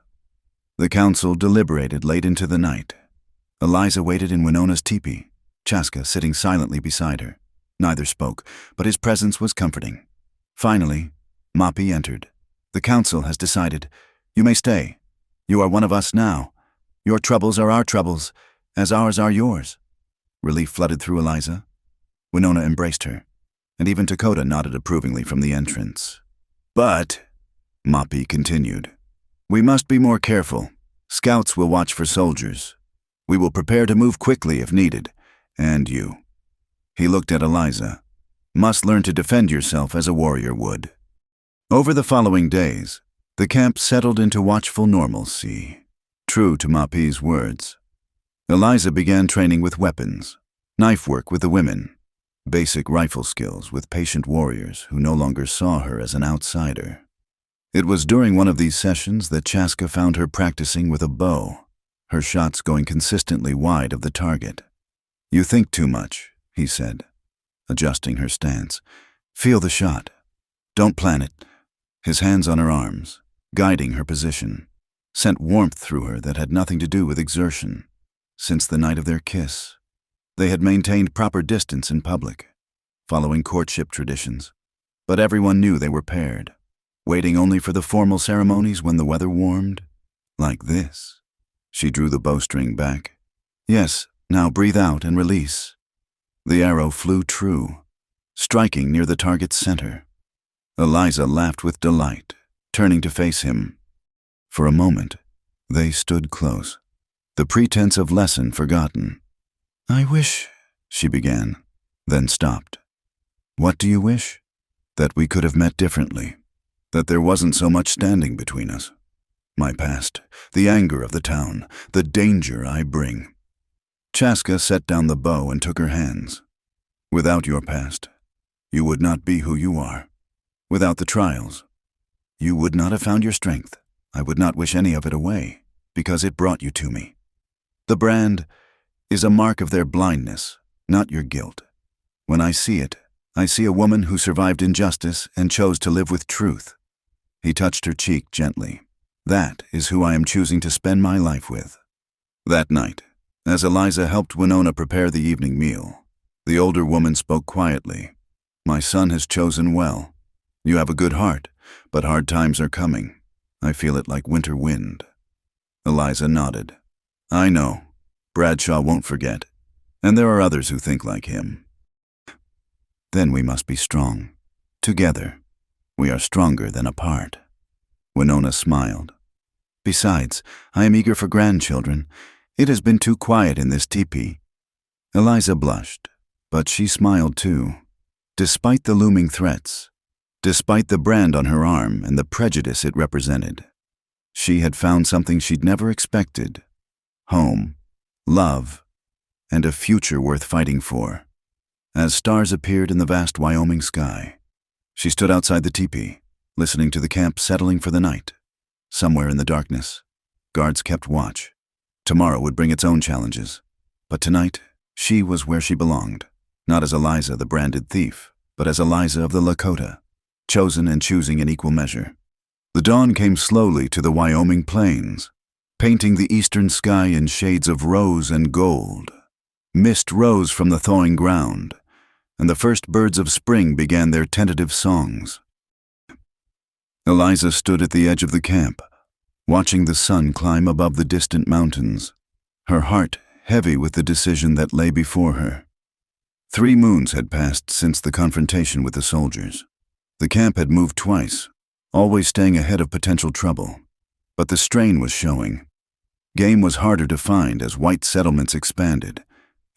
Speaker 1: The council deliberated late into the night. Eliza waited in Winona's teepee, Chaska sitting silently beside her. Neither spoke, but his presence was comforting. Finally, Mapi entered. The council has decided. You may stay. You are one of us now. Your troubles are our troubles, as ours are yours. Relief flooded through Eliza. Winona embraced her, and even Lakota nodded approvingly from the entrance. But, Moppy continued, we must be more careful. Scouts will watch for soldiers. We will prepare to move quickly if needed. And you. He looked at Eliza. Must learn to defend yourself as a warrior would. Over the following days, the camp settled into watchful normalcy. True to Moppy's words, Eliza began training with weapons, knife work with the women, basic rifle skills with patient warriors who no longer saw her as an outsider. It was during one of these sessions that Chaska found her practicing with a bow, her shots going consistently wide of the target. You think too much, he said, adjusting her stance. Feel the shot. Don't plan it. His hands on her arms, guiding her position, sent warmth through her that had nothing to do with exertion. Since the night of their kiss, they had maintained proper distance in public, following courtship traditions, but everyone knew they were paired, waiting only for the formal ceremonies when the weather warmed. Like this. She drew the bowstring back. Yes, now breathe out and release. The arrow flew true, striking near the target's center. Eliza laughed with delight, turning to face him. For a moment, they stood close, the pretense of lesson forgotten. I wish, she began, then stopped. What do you wish? That we could have met differently. That there wasn't so much standing between us. My past, the anger of the town, the danger I bring. Chaska set down the bow and took her hands. Without your past, you would not be who you are. Without the trials, you would not have found your strength. I would not wish any of it away, because it brought you to me. The brand is a mark of their blindness, not your guilt. When I see it, I see a woman who survived injustice and chose to live with truth. He touched her cheek gently. That is who I am choosing to spend my life with. That night, as Eliza helped Winona prepare the evening meal, the older woman spoke quietly. My son has chosen well. You have a good heart, but hard times are coming. I feel it like winter wind. Eliza nodded. I know. Bradshaw won't forget. And there are others who think like him. Then we must be strong. Together. We are stronger than apart. Winona smiled. Besides, I am eager for grandchildren. It has been too quiet in this teepee. Eliza blushed, but she smiled too. Despite the looming threats, despite the brand on her arm and the prejudice it represented, she had found something she'd never expected. Home, love, and a future worth fighting for. As stars appeared in the vast Wyoming sky, she stood outside the teepee, listening to the camp settling for the night. Somewhere in the darkness, guards kept watch. Tomorrow would bring its own challenges, but tonight she was where she belonged, not as Eliza the branded thief, but as Eliza of the Lakota, chosen and choosing in equal measure. The dawn came slowly to the Wyoming plains, painting the eastern sky in shades of rose and gold. Mist rose from the thawing ground, and the first birds of spring began their tentative songs. Eliza stood at the edge of the camp, watching the sun climb above the distant mountains, her heart heavy with the decision that lay before her. 3 moons had passed since the confrontation with the soldiers. The camp had moved twice, always staying ahead of potential trouble, but the strain was showing. Game was harder to find as white settlements expanded,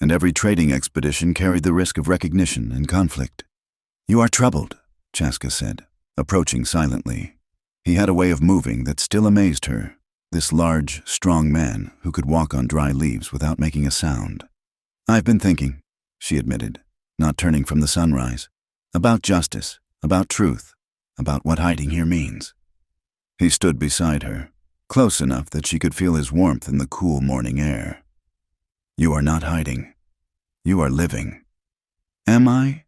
Speaker 1: and every trading expedition carried the risk of recognition and conflict. You are troubled, Chaska said, approaching silently. He had a way of moving that still amazed her, this large, strong man who could walk on dry leaves without making a sound. I've been thinking, she admitted, not turning from the sunrise, about justice, about truth, about what hiding here means. He stood beside her, close enough that she could feel his warmth in the cool morning air. You are not hiding. You are living. Am I?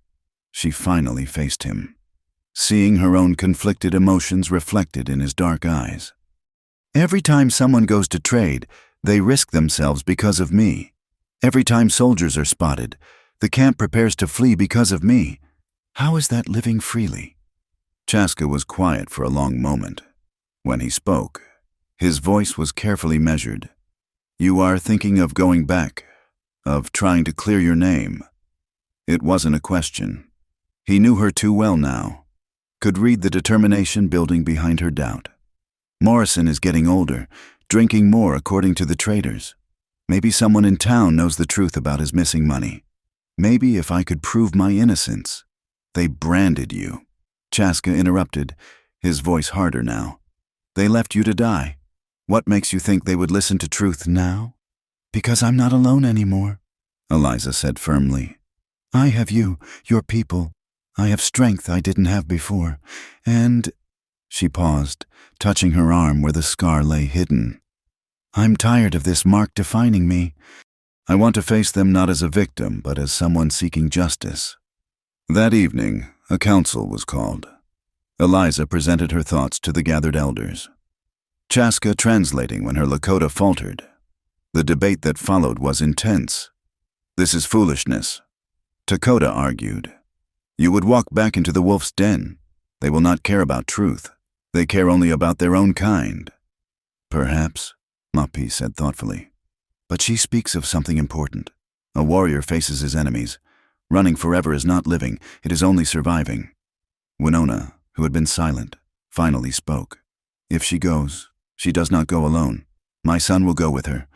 Speaker 1: She finally faced him, seeing her own conflicted emotions reflected in his dark eyes. Every time someone goes to trade, they risk themselves because of me. Every time soldiers are spotted, the camp prepares to flee because of me. How is that living freely? Chaska was quiet for a long moment. When he spoke, His voice was carefully measured. "You are thinking of going back, of trying to clear your name." It wasn't a question. He knew her too well now, could read the determination building behind her doubt. "Morrison is getting older, drinking more according to the traders. Maybe someone in town knows the truth about his missing money. Maybe if I could prove my innocence." "They branded you," Chaska interrupted, his voice harder now. "They left you to die. What makes you think they would listen to truth now?" "Because I'm not alone anymore," Eliza said firmly. "I have you, your people. I have strength I didn't have before. And—" She paused, touching her arm where the scar lay hidden. "I'm tired of this mark defining me. I want to face them not as a victim, but as someone seeking justice." That evening, a council was called. Eliza presented her thoughts to the gathered elders, Chaska translating when her Lakota faltered. The debate that followed was intense. "This is foolishness," Lakota argued. "You would walk back into the wolf's den. They will not care about truth. They care only about their own kind." "Perhaps," Mapi said thoughtfully. "But she speaks of something important. A warrior faces his enemies. Running forever is not living, it is only surviving." Winona, who had been silent, finally spoke. "If she goes, she does not go alone. My son will go with her.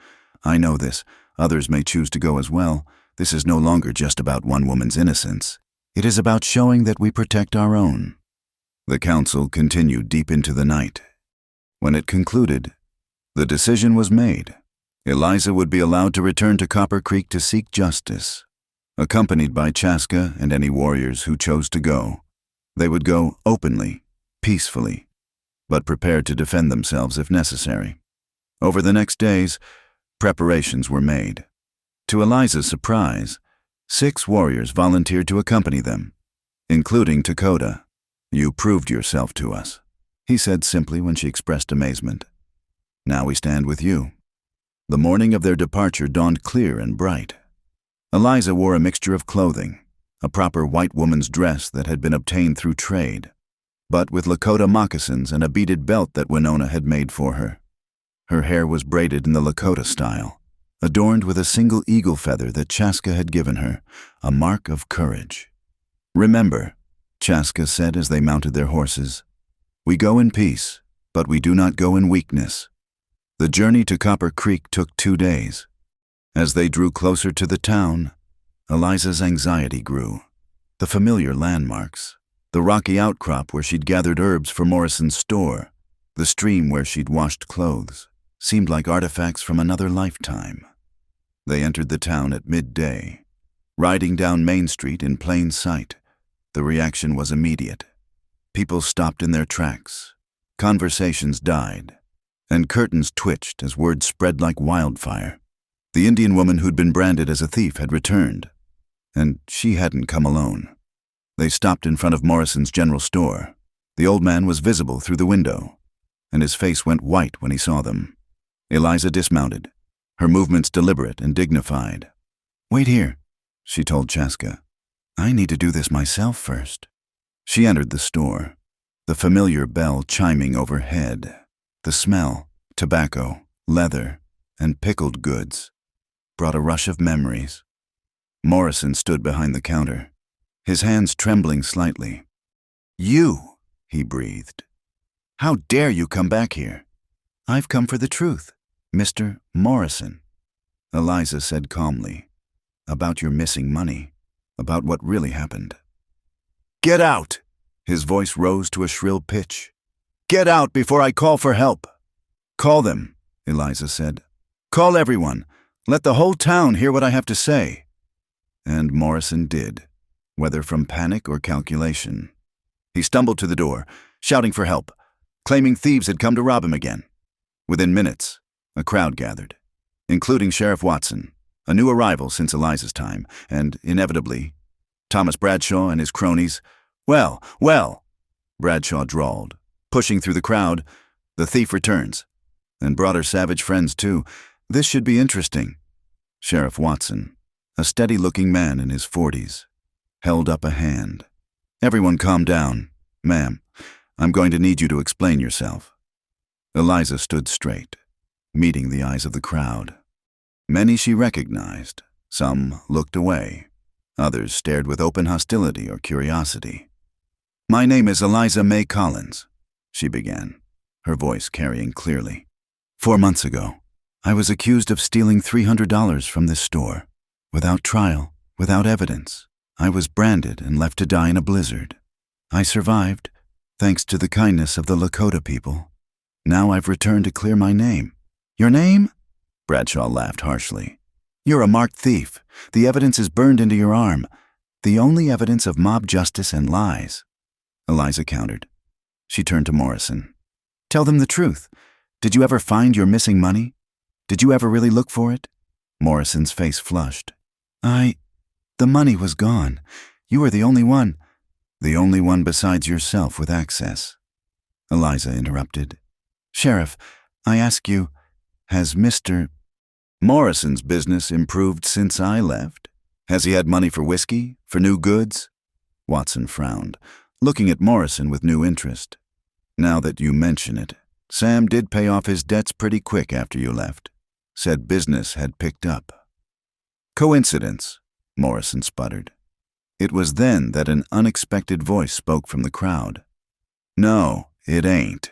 Speaker 1: I know this. Others may choose to go as well. This is no longer just about one woman's innocence. It is about showing that we protect our own." The council continued deep into the night. When it concluded, the decision was made. Eliza would be allowed to return to Copper Creek to seek justice. Accompanied by Chaska and any warriors who chose to go, they would go openly, peacefully, but prepared to defend themselves if necessary. Over the next days, preparations were made. To Eliza's surprise, 6 warriors volunteered to accompany them, including Lakota. "You proved yourself to us," he said simply when she expressed amazement. "Now we stand with you." The morning of their departure dawned clear and bright. Eliza wore a mixture of clothing, a proper white woman's dress that had been obtained through trade, but with Lakota moccasins and a beaded belt that Winona had made for her. Her hair was braided in the Lakota style, adorned with a single eagle feather that Chaska had given her, a mark of courage. "Remember," Chaska said as they mounted their horses, "we go in peace, but we do not go in weakness." The journey to Copper Creek took 2 days. As they drew closer to the town, Eliza's anxiety grew. The familiar landmarks, the rocky outcrop where she'd gathered herbs for Morrison's store, the stream where she'd washed clothes, seemed like artifacts from another lifetime. They entered the town at midday. Riding down Main Street in plain sight, the reaction was immediate. People stopped in their tracks. Conversations died, and curtains twitched as word spread like wildfire. The Indian woman who'd been branded as a thief had returned, and she hadn't come alone. They stopped in front of Morrison's general store. The old man was visible through the window, and his face went white when he saw them. Eliza dismounted, her movements deliberate and dignified. "Wait here," she told Chaska. "I need to do this myself first." She entered the store, the familiar bell chiming overhead. The smell, tobacco, leather, and pickled goods, brought a rush of memories. Morrison stood behind the counter, his hands trembling slightly. "You," he breathed. "How dare you come back here?" "I've come for the truth, Mr. Morrison," Eliza said calmly. "About your missing money, about what really happened." "Get out!" His voice rose to a shrill pitch. "Get out before I call for help." "Call them," Eliza said. "Call everyone. Let the whole town hear what I have to say." And Morrison did, whether from panic or calculation. He stumbled to the door, shouting for help, claiming thieves had come to rob him again. Within minutes, a crowd gathered, including Sheriff Watson, a new arrival since Eliza's time, and, inevitably, Thomas Bradshaw and his cronies. "Well, well," Bradshaw drawled, pushing through the crowd. "The thief returns, and brought her savage friends too. This should be interesting." Sheriff Watson, a steady-looking man in his 40s, held up a hand. "Everyone calm down. Ma'am, I'm going to need you to explain yourself." Eliza stood straight, meeting the eyes of the crowd. Many she recognized. Some looked away. Others stared with open hostility or curiosity. "My name is Eliza May Collins," she began, her voice carrying clearly. "4 months ago, I was accused of stealing $300 from this store. Without trial, without evidence, I was branded and left to die in a blizzard. I survived, thanks to the kindness of the Lakota people. Now I've returned to clear my name." "Your name?" Bradshaw laughed harshly. "You're a marked thief. The evidence is burned into your arm. The only evidence of mob justice and lies." Eliza countered. She turned to Morrison. "Tell them the truth. Did you ever find your missing money? Did you ever really look for it?" Morrison's face flushed. The money was gone. You were the only one." "The only one besides yourself with access." Eliza interrupted. "Sheriff, I ask you, has Mr. Morrison's business improved since I left? Has he had money for whiskey, for new goods?" Watson frowned, looking at Morrison with new interest. "Now that you mention it, Sam did pay off his debts pretty quick after you left. Said business had picked up." "Coincidence," Morrison sputtered. It was then that an unexpected voice spoke from the crowd. "No, it ain't."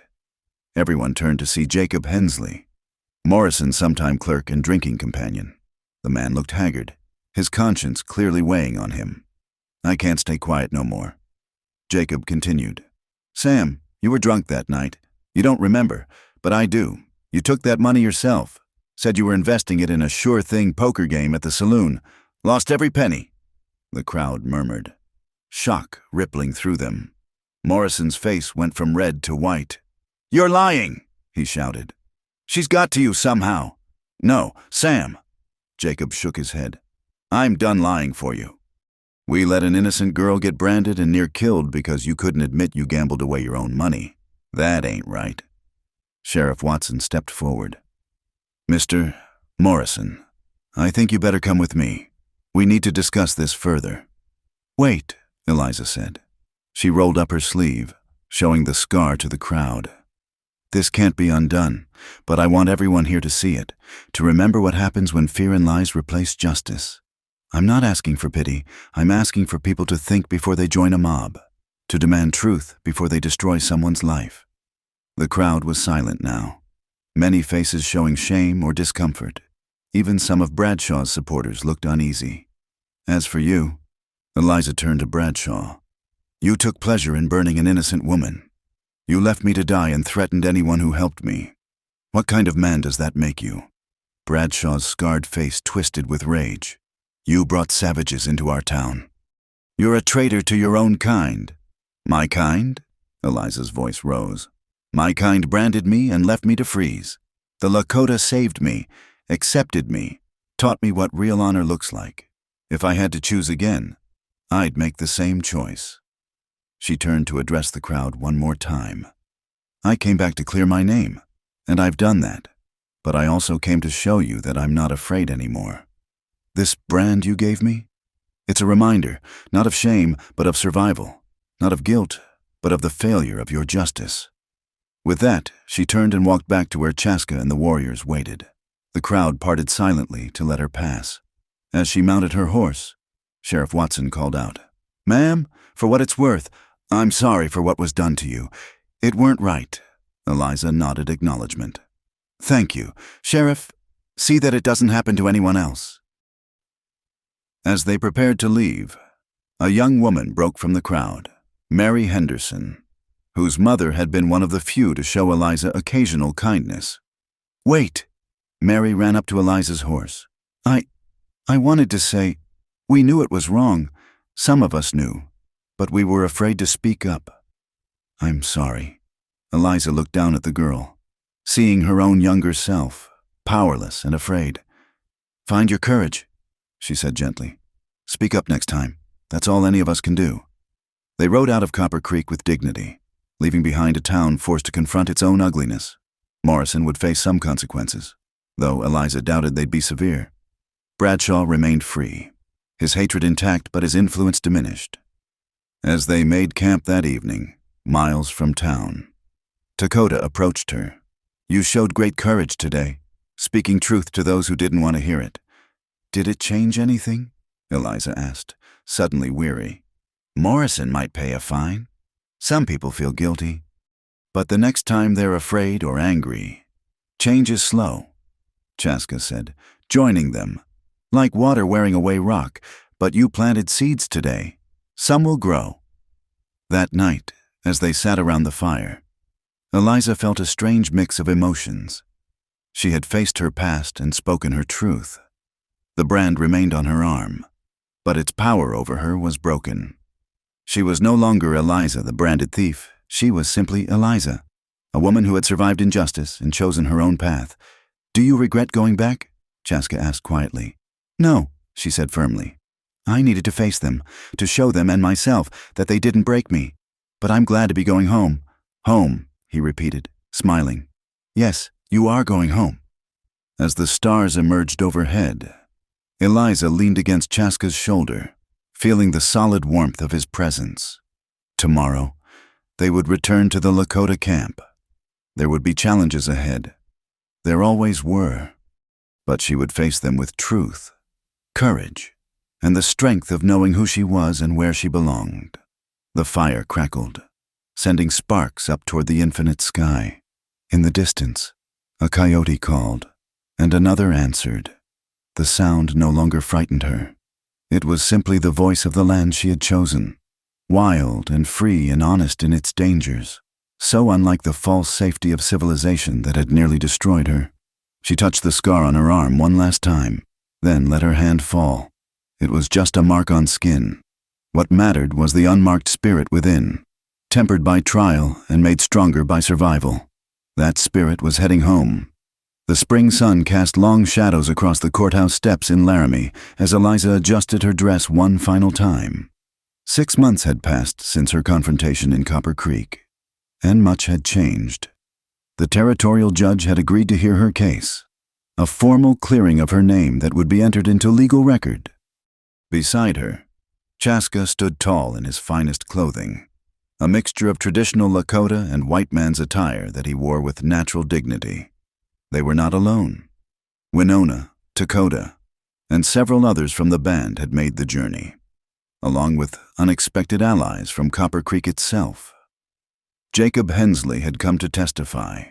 Speaker 1: Everyone turned to see Jacob Hensley, Morrison's sometime clerk and drinking companion. The man looked haggard, his conscience clearly weighing on him. "I can't stay quiet no more." Jacob continued. "Sam, you were drunk that night. You don't remember, but I do. You took that money yourself. Said you were investing it in a sure-thing poker game at the saloon. Lost every penny." The crowd murmured, shock rippling through them. Morrison's face went from red to white. "You're lying," he shouted. "She's got to you somehow." "No, Sam." Jacob shook his head. "I'm done lying for you. We let an innocent girl get branded and near killed because you couldn't admit you gambled away your own money. That ain't right." Sheriff Watson stepped forward. "Mr. Morrison, I think you better come with me. We need to discuss this further." "Wait," Eliza said. She rolled up her sleeve, showing the scar to the crowd. "This can't be undone, but I want everyone here to see it, to remember what happens when fear and lies replace justice. I'm not asking for pity. I'm asking for people to think before they join a mob, to demand truth before they destroy someone's life." The crowd was silent now, many faces showing shame or discomfort. Even some of Bradshaw's supporters looked uneasy. "As for you," Eliza turned to Bradshaw, "you took pleasure in burning an innocent woman. You left me to die and threatened anyone who helped me. What kind of man does that make you?" Bradshaw's scarred face twisted with rage. "You brought savages into our town. You're a traitor to your own kind." "My kind?" Eliza's voice rose. "My kind branded me and left me to freeze. The Lakota saved me, accepted me, taught me what real honor looks like. If I had to choose again, I'd make the same choice." She turned to address the crowd one more time. "I came back to clear my name, and I've done that. But I also came to show you that I'm not afraid anymore. This brand you gave me? It's a reminder, not of shame, but of survival. Not of guilt, but of the failure of your justice." With that, she turned and walked back to where Chaska and the warriors waited. The crowd parted silently to let her pass. As she mounted her horse, Sheriff Watson called out, "Ma'am, for what it's worth, I'm sorry for what was done to you. It weren't right." Eliza nodded acknowledgement. "Thank you. Sheriff, see that it doesn't happen to anyone else." As they prepared to leave, a young woman broke from the crowd, Mary Henderson, whose mother had been one of the few to show Eliza occasional kindness. "Wait!" Mary ran up to Eliza's horse. I wanted to say, we knew it was wrong. Some of us knew, but we were afraid to speak up." "I'm sorry." Eliza looked down at the girl, seeing her own younger self, powerless and afraid. "Find your courage," she said gently. "Speak up next time. That's all any of us can do." They rode out of Copper Creek with dignity, leaving behind a town forced to confront its own ugliness. Morrison would face some consequences, though Eliza doubted they'd be severe. Bradshaw remained free, his hatred intact but his influence diminished. As they made camp that evening, miles from town, Lakota approached her, You showed great courage today, speaking truth to those who didn't want to hear it. Did it change anything? Eliza asked, suddenly weary. Morrison might pay a fine. Some people feel guilty. But the next time they're afraid or angry, change is slow, Chaska said, joining them. Like water wearing away rock, but you planted seeds today. Some will grow. That night, as they sat around the fire, Eliza felt a strange mix of emotions. She had faced her past and spoken her truth. The brand remained on her arm, but its power over her was broken. She was no longer Eliza, the branded thief. She was simply Eliza, a woman who had survived injustice and chosen her own path. Do you regret going back? Chaska asked quietly. No, she said firmly. I needed to face them, to show them and myself that they didn't break me. But I'm glad to be going home. Home, he repeated, smiling. Yes, you are going home. As the stars emerged overhead, Eliza leaned against Chaska's shoulder, feeling the solid warmth of his presence. Tomorrow, they would return to the Lakota camp. There would be challenges ahead. There always were. But she would face them with truth, courage, and the strength of knowing who she was and where she belonged. The fire crackled, sending sparks up toward the infinite sky. In the distance, a coyote called, and another answered. The sound no longer frightened her. It was simply the voice of the land she had chosen, wild and free and honest in its dangers, so unlike the false safety of civilization that had nearly destroyed her. She touched the scar on her arm one last time, then let her hand fall. It was just a mark on skin. What mattered was the unmarked spirit within, tempered by trial and made stronger by survival. That spirit was heading home. The spring sun cast long shadows across the courthouse steps in Laramie as Eliza adjusted her dress one final time. 6 months had passed since her confrontation in Copper Creek, and much had changed. The territorial judge had agreed to hear her case, a formal clearing of her name that would be entered into legal record. Beside her, Chaska stood tall in his finest clothing, a mixture of traditional Lakota and white man's attire that he wore with natural dignity. They were not alone. Winona, Dakota, and several others from the band had made the journey, along with unexpected allies from Copper Creek itself. Jacob Hensley had come to testify,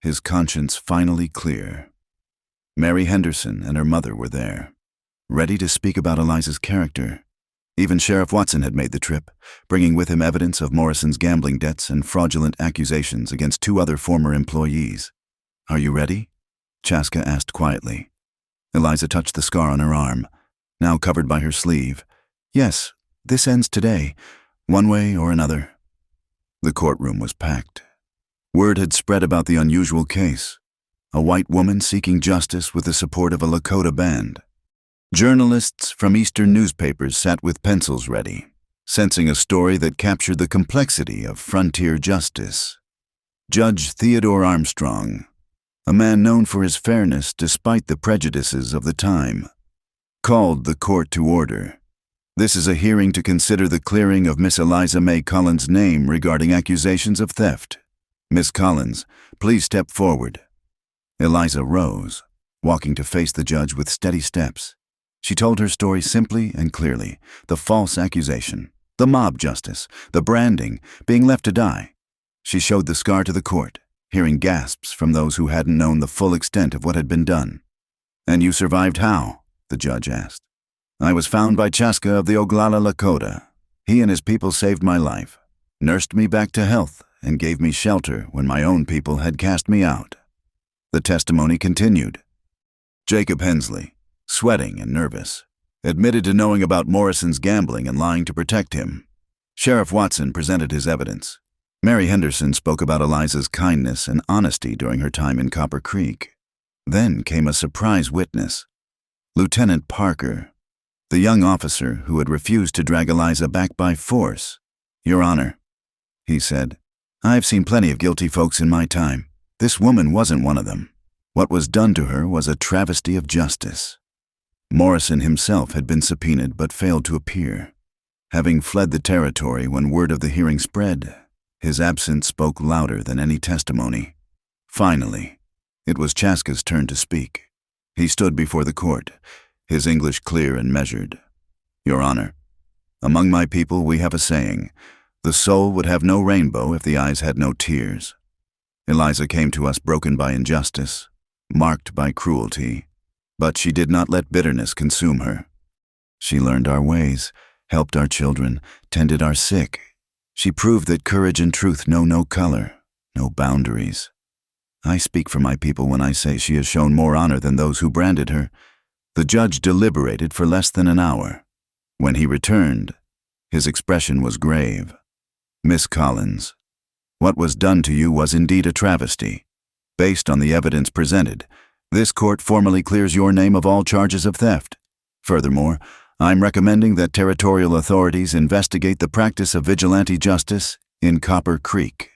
Speaker 1: his conscience finally clear. Mary Henderson and her mother were there, ready to speak about Eliza's character. Even Sheriff Watson had made the trip, bringing with him evidence of Morrison's gambling debts and fraudulent accusations against 2 other former employees. Are you ready? Chaska asked quietly. Eliza touched the scar on her arm, now covered by her sleeve. Yes, this ends today, one way or another. The courtroom was packed. Word had spread about the unusual case, a white woman seeking justice with the support of a Lakota band. Journalists from Eastern newspapers sat with pencils ready, sensing a story that captured the complexity of frontier justice. Judge Theodore Armstrong, a man known for his fairness despite the prejudices of the time, called the court to order. This is a hearing to consider the clearing of Miss Eliza May Collins' name regarding accusations of theft. Miss Collins, please step forward. Eliza rose, walking to face the judge with steady steps. She told her story simply and clearly, the false accusation, the mob justice, the branding, being left to die. She showed the scar to the court, hearing gasps from those who hadn't known the full extent of what had been done. And you survived how? The judge asked. I was found by Chaska of the Oglala Lakota. He and his people saved my life, nursed me back to health, and gave me shelter when my own people had cast me out. The testimony continued. Jacob Hensley, sweating and nervous, admitted to knowing about Morrison's gambling and lying to protect him. Sheriff Watson presented his evidence. Mary Henderson spoke about Eliza's kindness and honesty during her time in Copper Creek. Then came a surprise witness, Lieutenant Parker, the young officer who had refused to drag Eliza back by force. Your Honor, he said, I've seen plenty of guilty folks in my time. This woman wasn't one of them. What was done to her was a travesty of justice. Morrison himself had been subpoenaed but failed to appear. Having fled the territory when word of the hearing spread, his absence spoke louder than any testimony. Finally, it was Chaska's turn to speak. He stood before the court, his English clear and measured. Your Honor, among my people we have a saying, the soul would have no rainbow if the eyes had no tears. Eliza came to us broken by injustice, marked by cruelty, but she did not let bitterness consume her. She learned our ways, helped our children, tended our sick. She proved that courage and truth know no color, no boundaries. I speak for my people when I say she has shown more honor than those who branded her. The judge deliberated for less than an hour. When he returned, his expression was grave. Miss Collins, what was done to you was indeed a travesty. Based on the evidence presented, this court formally clears your name of all charges of theft. Furthermore, I'm recommending that territorial authorities investigate the practice of vigilante justice in Copper Creek.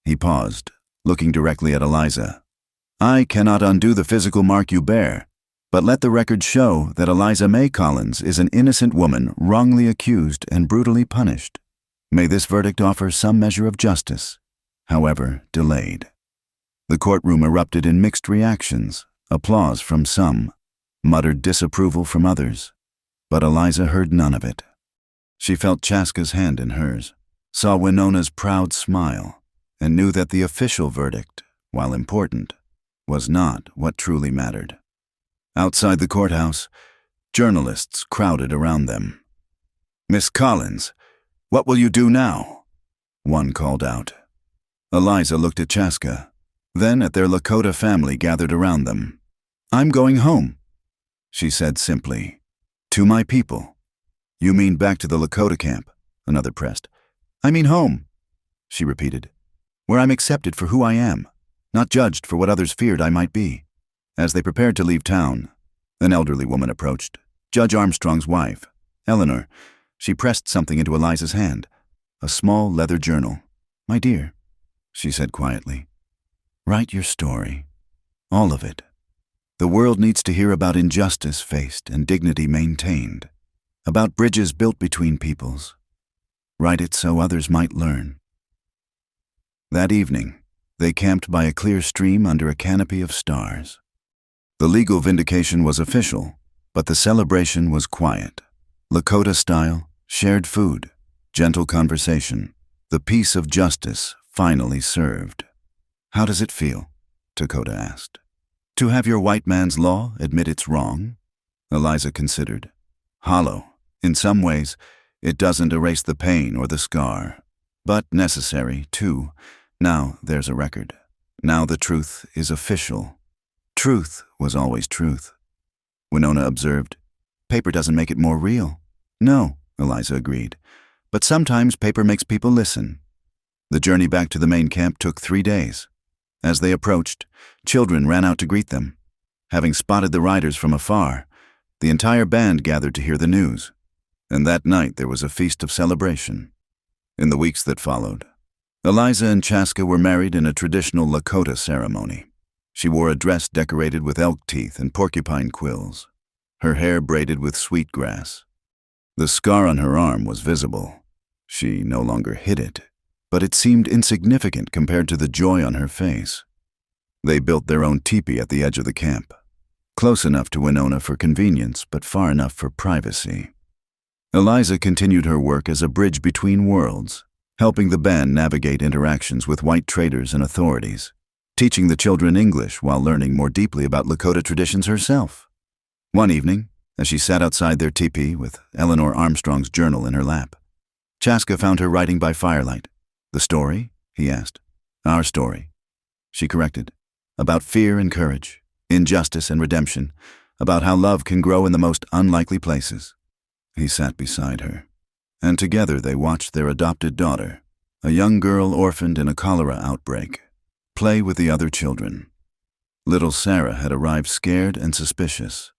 Speaker 1: He paused, looking directly at Eliza. I cannot undo the physical mark you bear, but let the record show that Eliza May Collins is an innocent woman wrongly accused and brutally punished. May this verdict offer some measure of justice, however delayed. The courtroom erupted in mixed reactions, applause from some, muttered disapproval from others. But Eliza heard none of it. She felt Chaska's hand in hers, saw Winona's proud smile, and knew that the official verdict, while important, was not what truly mattered. Outside the courthouse, journalists crowded around them. Miss Collins, what will you do now? One called out. Eliza looked at Chaska, then at their Lakota family gathered around them. I'm going home, she said simply. To my people. You mean back to the Lakota camp? Another pressed. I mean home, she repeated, where I'm accepted for who I am, not judged for what others feared I might be. As they prepared to leave town, an elderly woman approached, Judge Armstrong's wife, Eleanor. She pressed something into Eliza's hand, a small leather journal. My dear, she said quietly, write your story, all of it. The world needs to hear about injustice faced and dignity maintained, about bridges built between peoples. Write it so others might learn. That evening, they camped by a clear stream under a canopy of stars. The legal vindication was official, but the celebration was quiet. Lakota style, shared food, gentle conversation, the peace of justice finally served. How does it feel? Dakota asked. To have your white man's law admit it's wrong? Eliza considered. Hollow. In some ways, it doesn't erase the pain or the scar. But necessary, too. Now there's a record. Now the truth is official. Truth was always truth. Winona observed. Paper doesn't make it more real. No, Eliza agreed. But sometimes paper makes people listen. The journey back to the main camp took 3 days. As they approached, children ran out to greet them. Having spotted the riders from afar, the entire band gathered to hear the news. And that night there was a feast of celebration. In the weeks that followed, Eliza and Chaska were married in a traditional Lakota ceremony. She wore a dress decorated with elk teeth and porcupine quills, her hair braided with sweetgrass. The scar on her arm was visible. She no longer hid it, but it seemed insignificant compared to the joy on her face. They built their own teepee at the edge of the camp, close enough to Winona for convenience, but far enough for privacy. Eliza continued her work as a bridge between worlds, helping the band navigate interactions with white traders and authorities, teaching the children English while learning more deeply about Lakota traditions herself. One evening, as she sat outside their teepee with Eleanor Armstrong's journal in her lap, Chaska found her writing by firelight. The story? He asked. Our story, she corrected. About fear and courage, injustice and redemption, about how love can grow in the most unlikely places. He sat beside her, and together they watched their adopted daughter, a young girl orphaned in a cholera outbreak, play with the other children. Little Sarah had arrived scared and suspicious,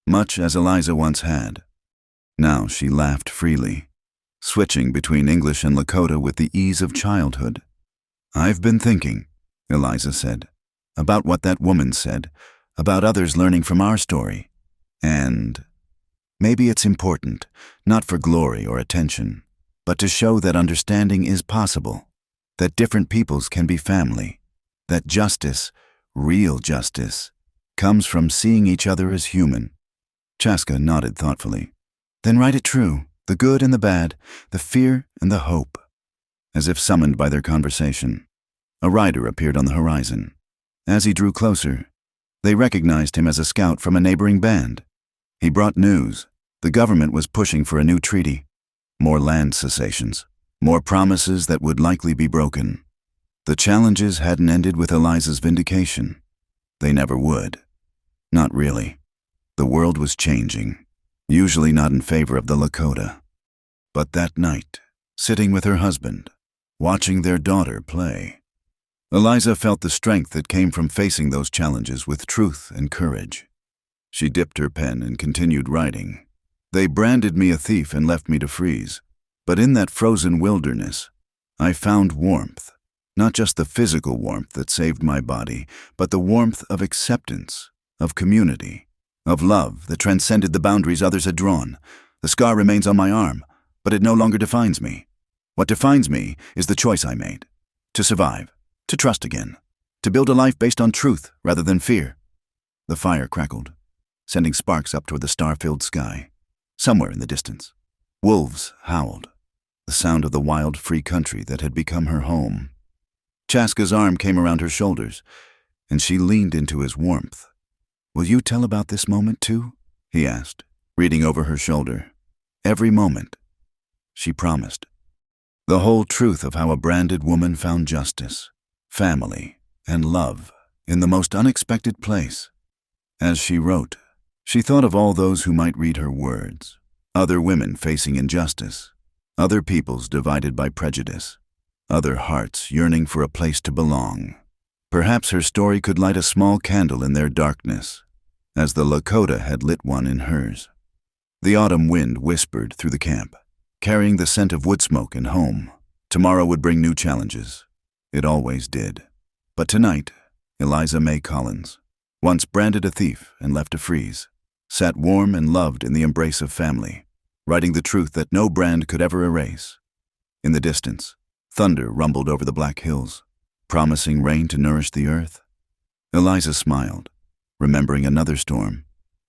Speaker 1: much as Eliza once had. Now she laughed freely, switching between English and Lakota with the ease of childhood. I've been thinking, Eliza said, about what that woman said, about others learning from our story. And maybe it's important, not for glory or attention, but to show that understanding is possible, that different peoples can be family, that justice, real justice, comes from seeing each other as human. Chaska nodded thoughtfully. Then write it true, the good and the bad, the fear and the hope. As if summoned by their conversation, a rider appeared on the horizon. As he drew closer, they recognized him as a scout from a neighboring band. He brought news. The government was pushing for a new treaty. More land cessations. More promises that would likely be broken. The challenges hadn't ended with Eliza's vindication. They never would. Not really. The world was changing, usually not in favor of the Lakota. But that night, sitting with her husband, watching their daughter play, Eliza felt the strength that came from facing those challenges with truth and courage. She dipped her pen and continued writing. They branded me a thief and left me to freeze. But in that frozen wilderness, I found warmth. Not just the physical warmth that saved my body, but the warmth of acceptance, of community, of love that transcended the boundaries others had drawn. The scar remains on my arm, but it no longer defines me. What defines me is the choice I made. To survive, to trust again, to build a life based on truth rather than fear. The fire crackled, sending sparks up toward the star-filled sky. Somewhere in the distance, wolves howled, the sound of the wild, free country that had become her home. Chaska's arm came around her shoulders, and she leaned into his warmth. Will you tell about this moment too? He asked, reading over her shoulder. Every moment. She promised. The whole truth of how a branded woman found justice, family, and love in the most unexpected place. As she wrote, she thought of all those who might read her words, other women facing injustice, other peoples divided by prejudice, other hearts yearning for a place to belong. Perhaps her story could light a small candle in their darkness, as the Lakota had lit one in hers. The autumn wind whispered through the camp, carrying the scent of wood smoke and home. Tomorrow would bring new challenges. It always did. But tonight, Eliza May Collins, once branded a thief and left to freeze, sat warm and loved in the embrace of family, writing the truth that no brand could ever erase. In the distance, thunder rumbled over the black hills, promising rain to nourish the earth. Eliza smiled, remembering another storm,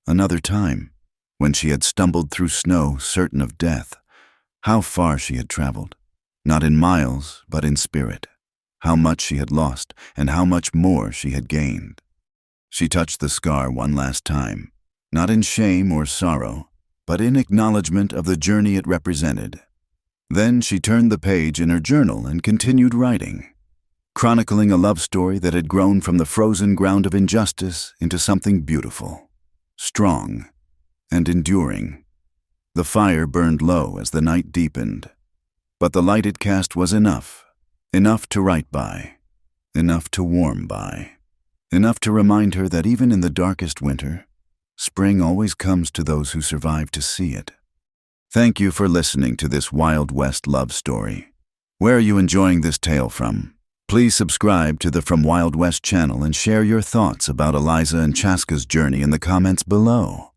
Speaker 1: another time, when she had stumbled through snow certain of death. How far she had traveled, not in miles, but in spirit. How much she had lost, and how much more she had gained. She touched the scar one last time, not in shame or sorrow, but in acknowledgement of the journey it represented. Then she turned the page in her journal and continued writing, chronicling a love story that had grown from the frozen ground of injustice into something beautiful, strong, and enduring. The fire burned low as the night deepened, but the light it cast was enough to write by, enough to warm by, enough to remind her that even in the darkest winter, spring always comes to those who survive to see it. Thank you for listening to this Wild West love story. Where are you enjoying this tale from? Please subscribe to the From Wild West channel and share your thoughts about Eliza and Chaska's journey in the comments below.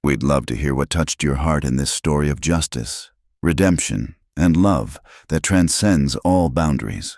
Speaker 1: We'd love to hear what touched your heart in this story of justice, redemption, and love that transcends all boundaries.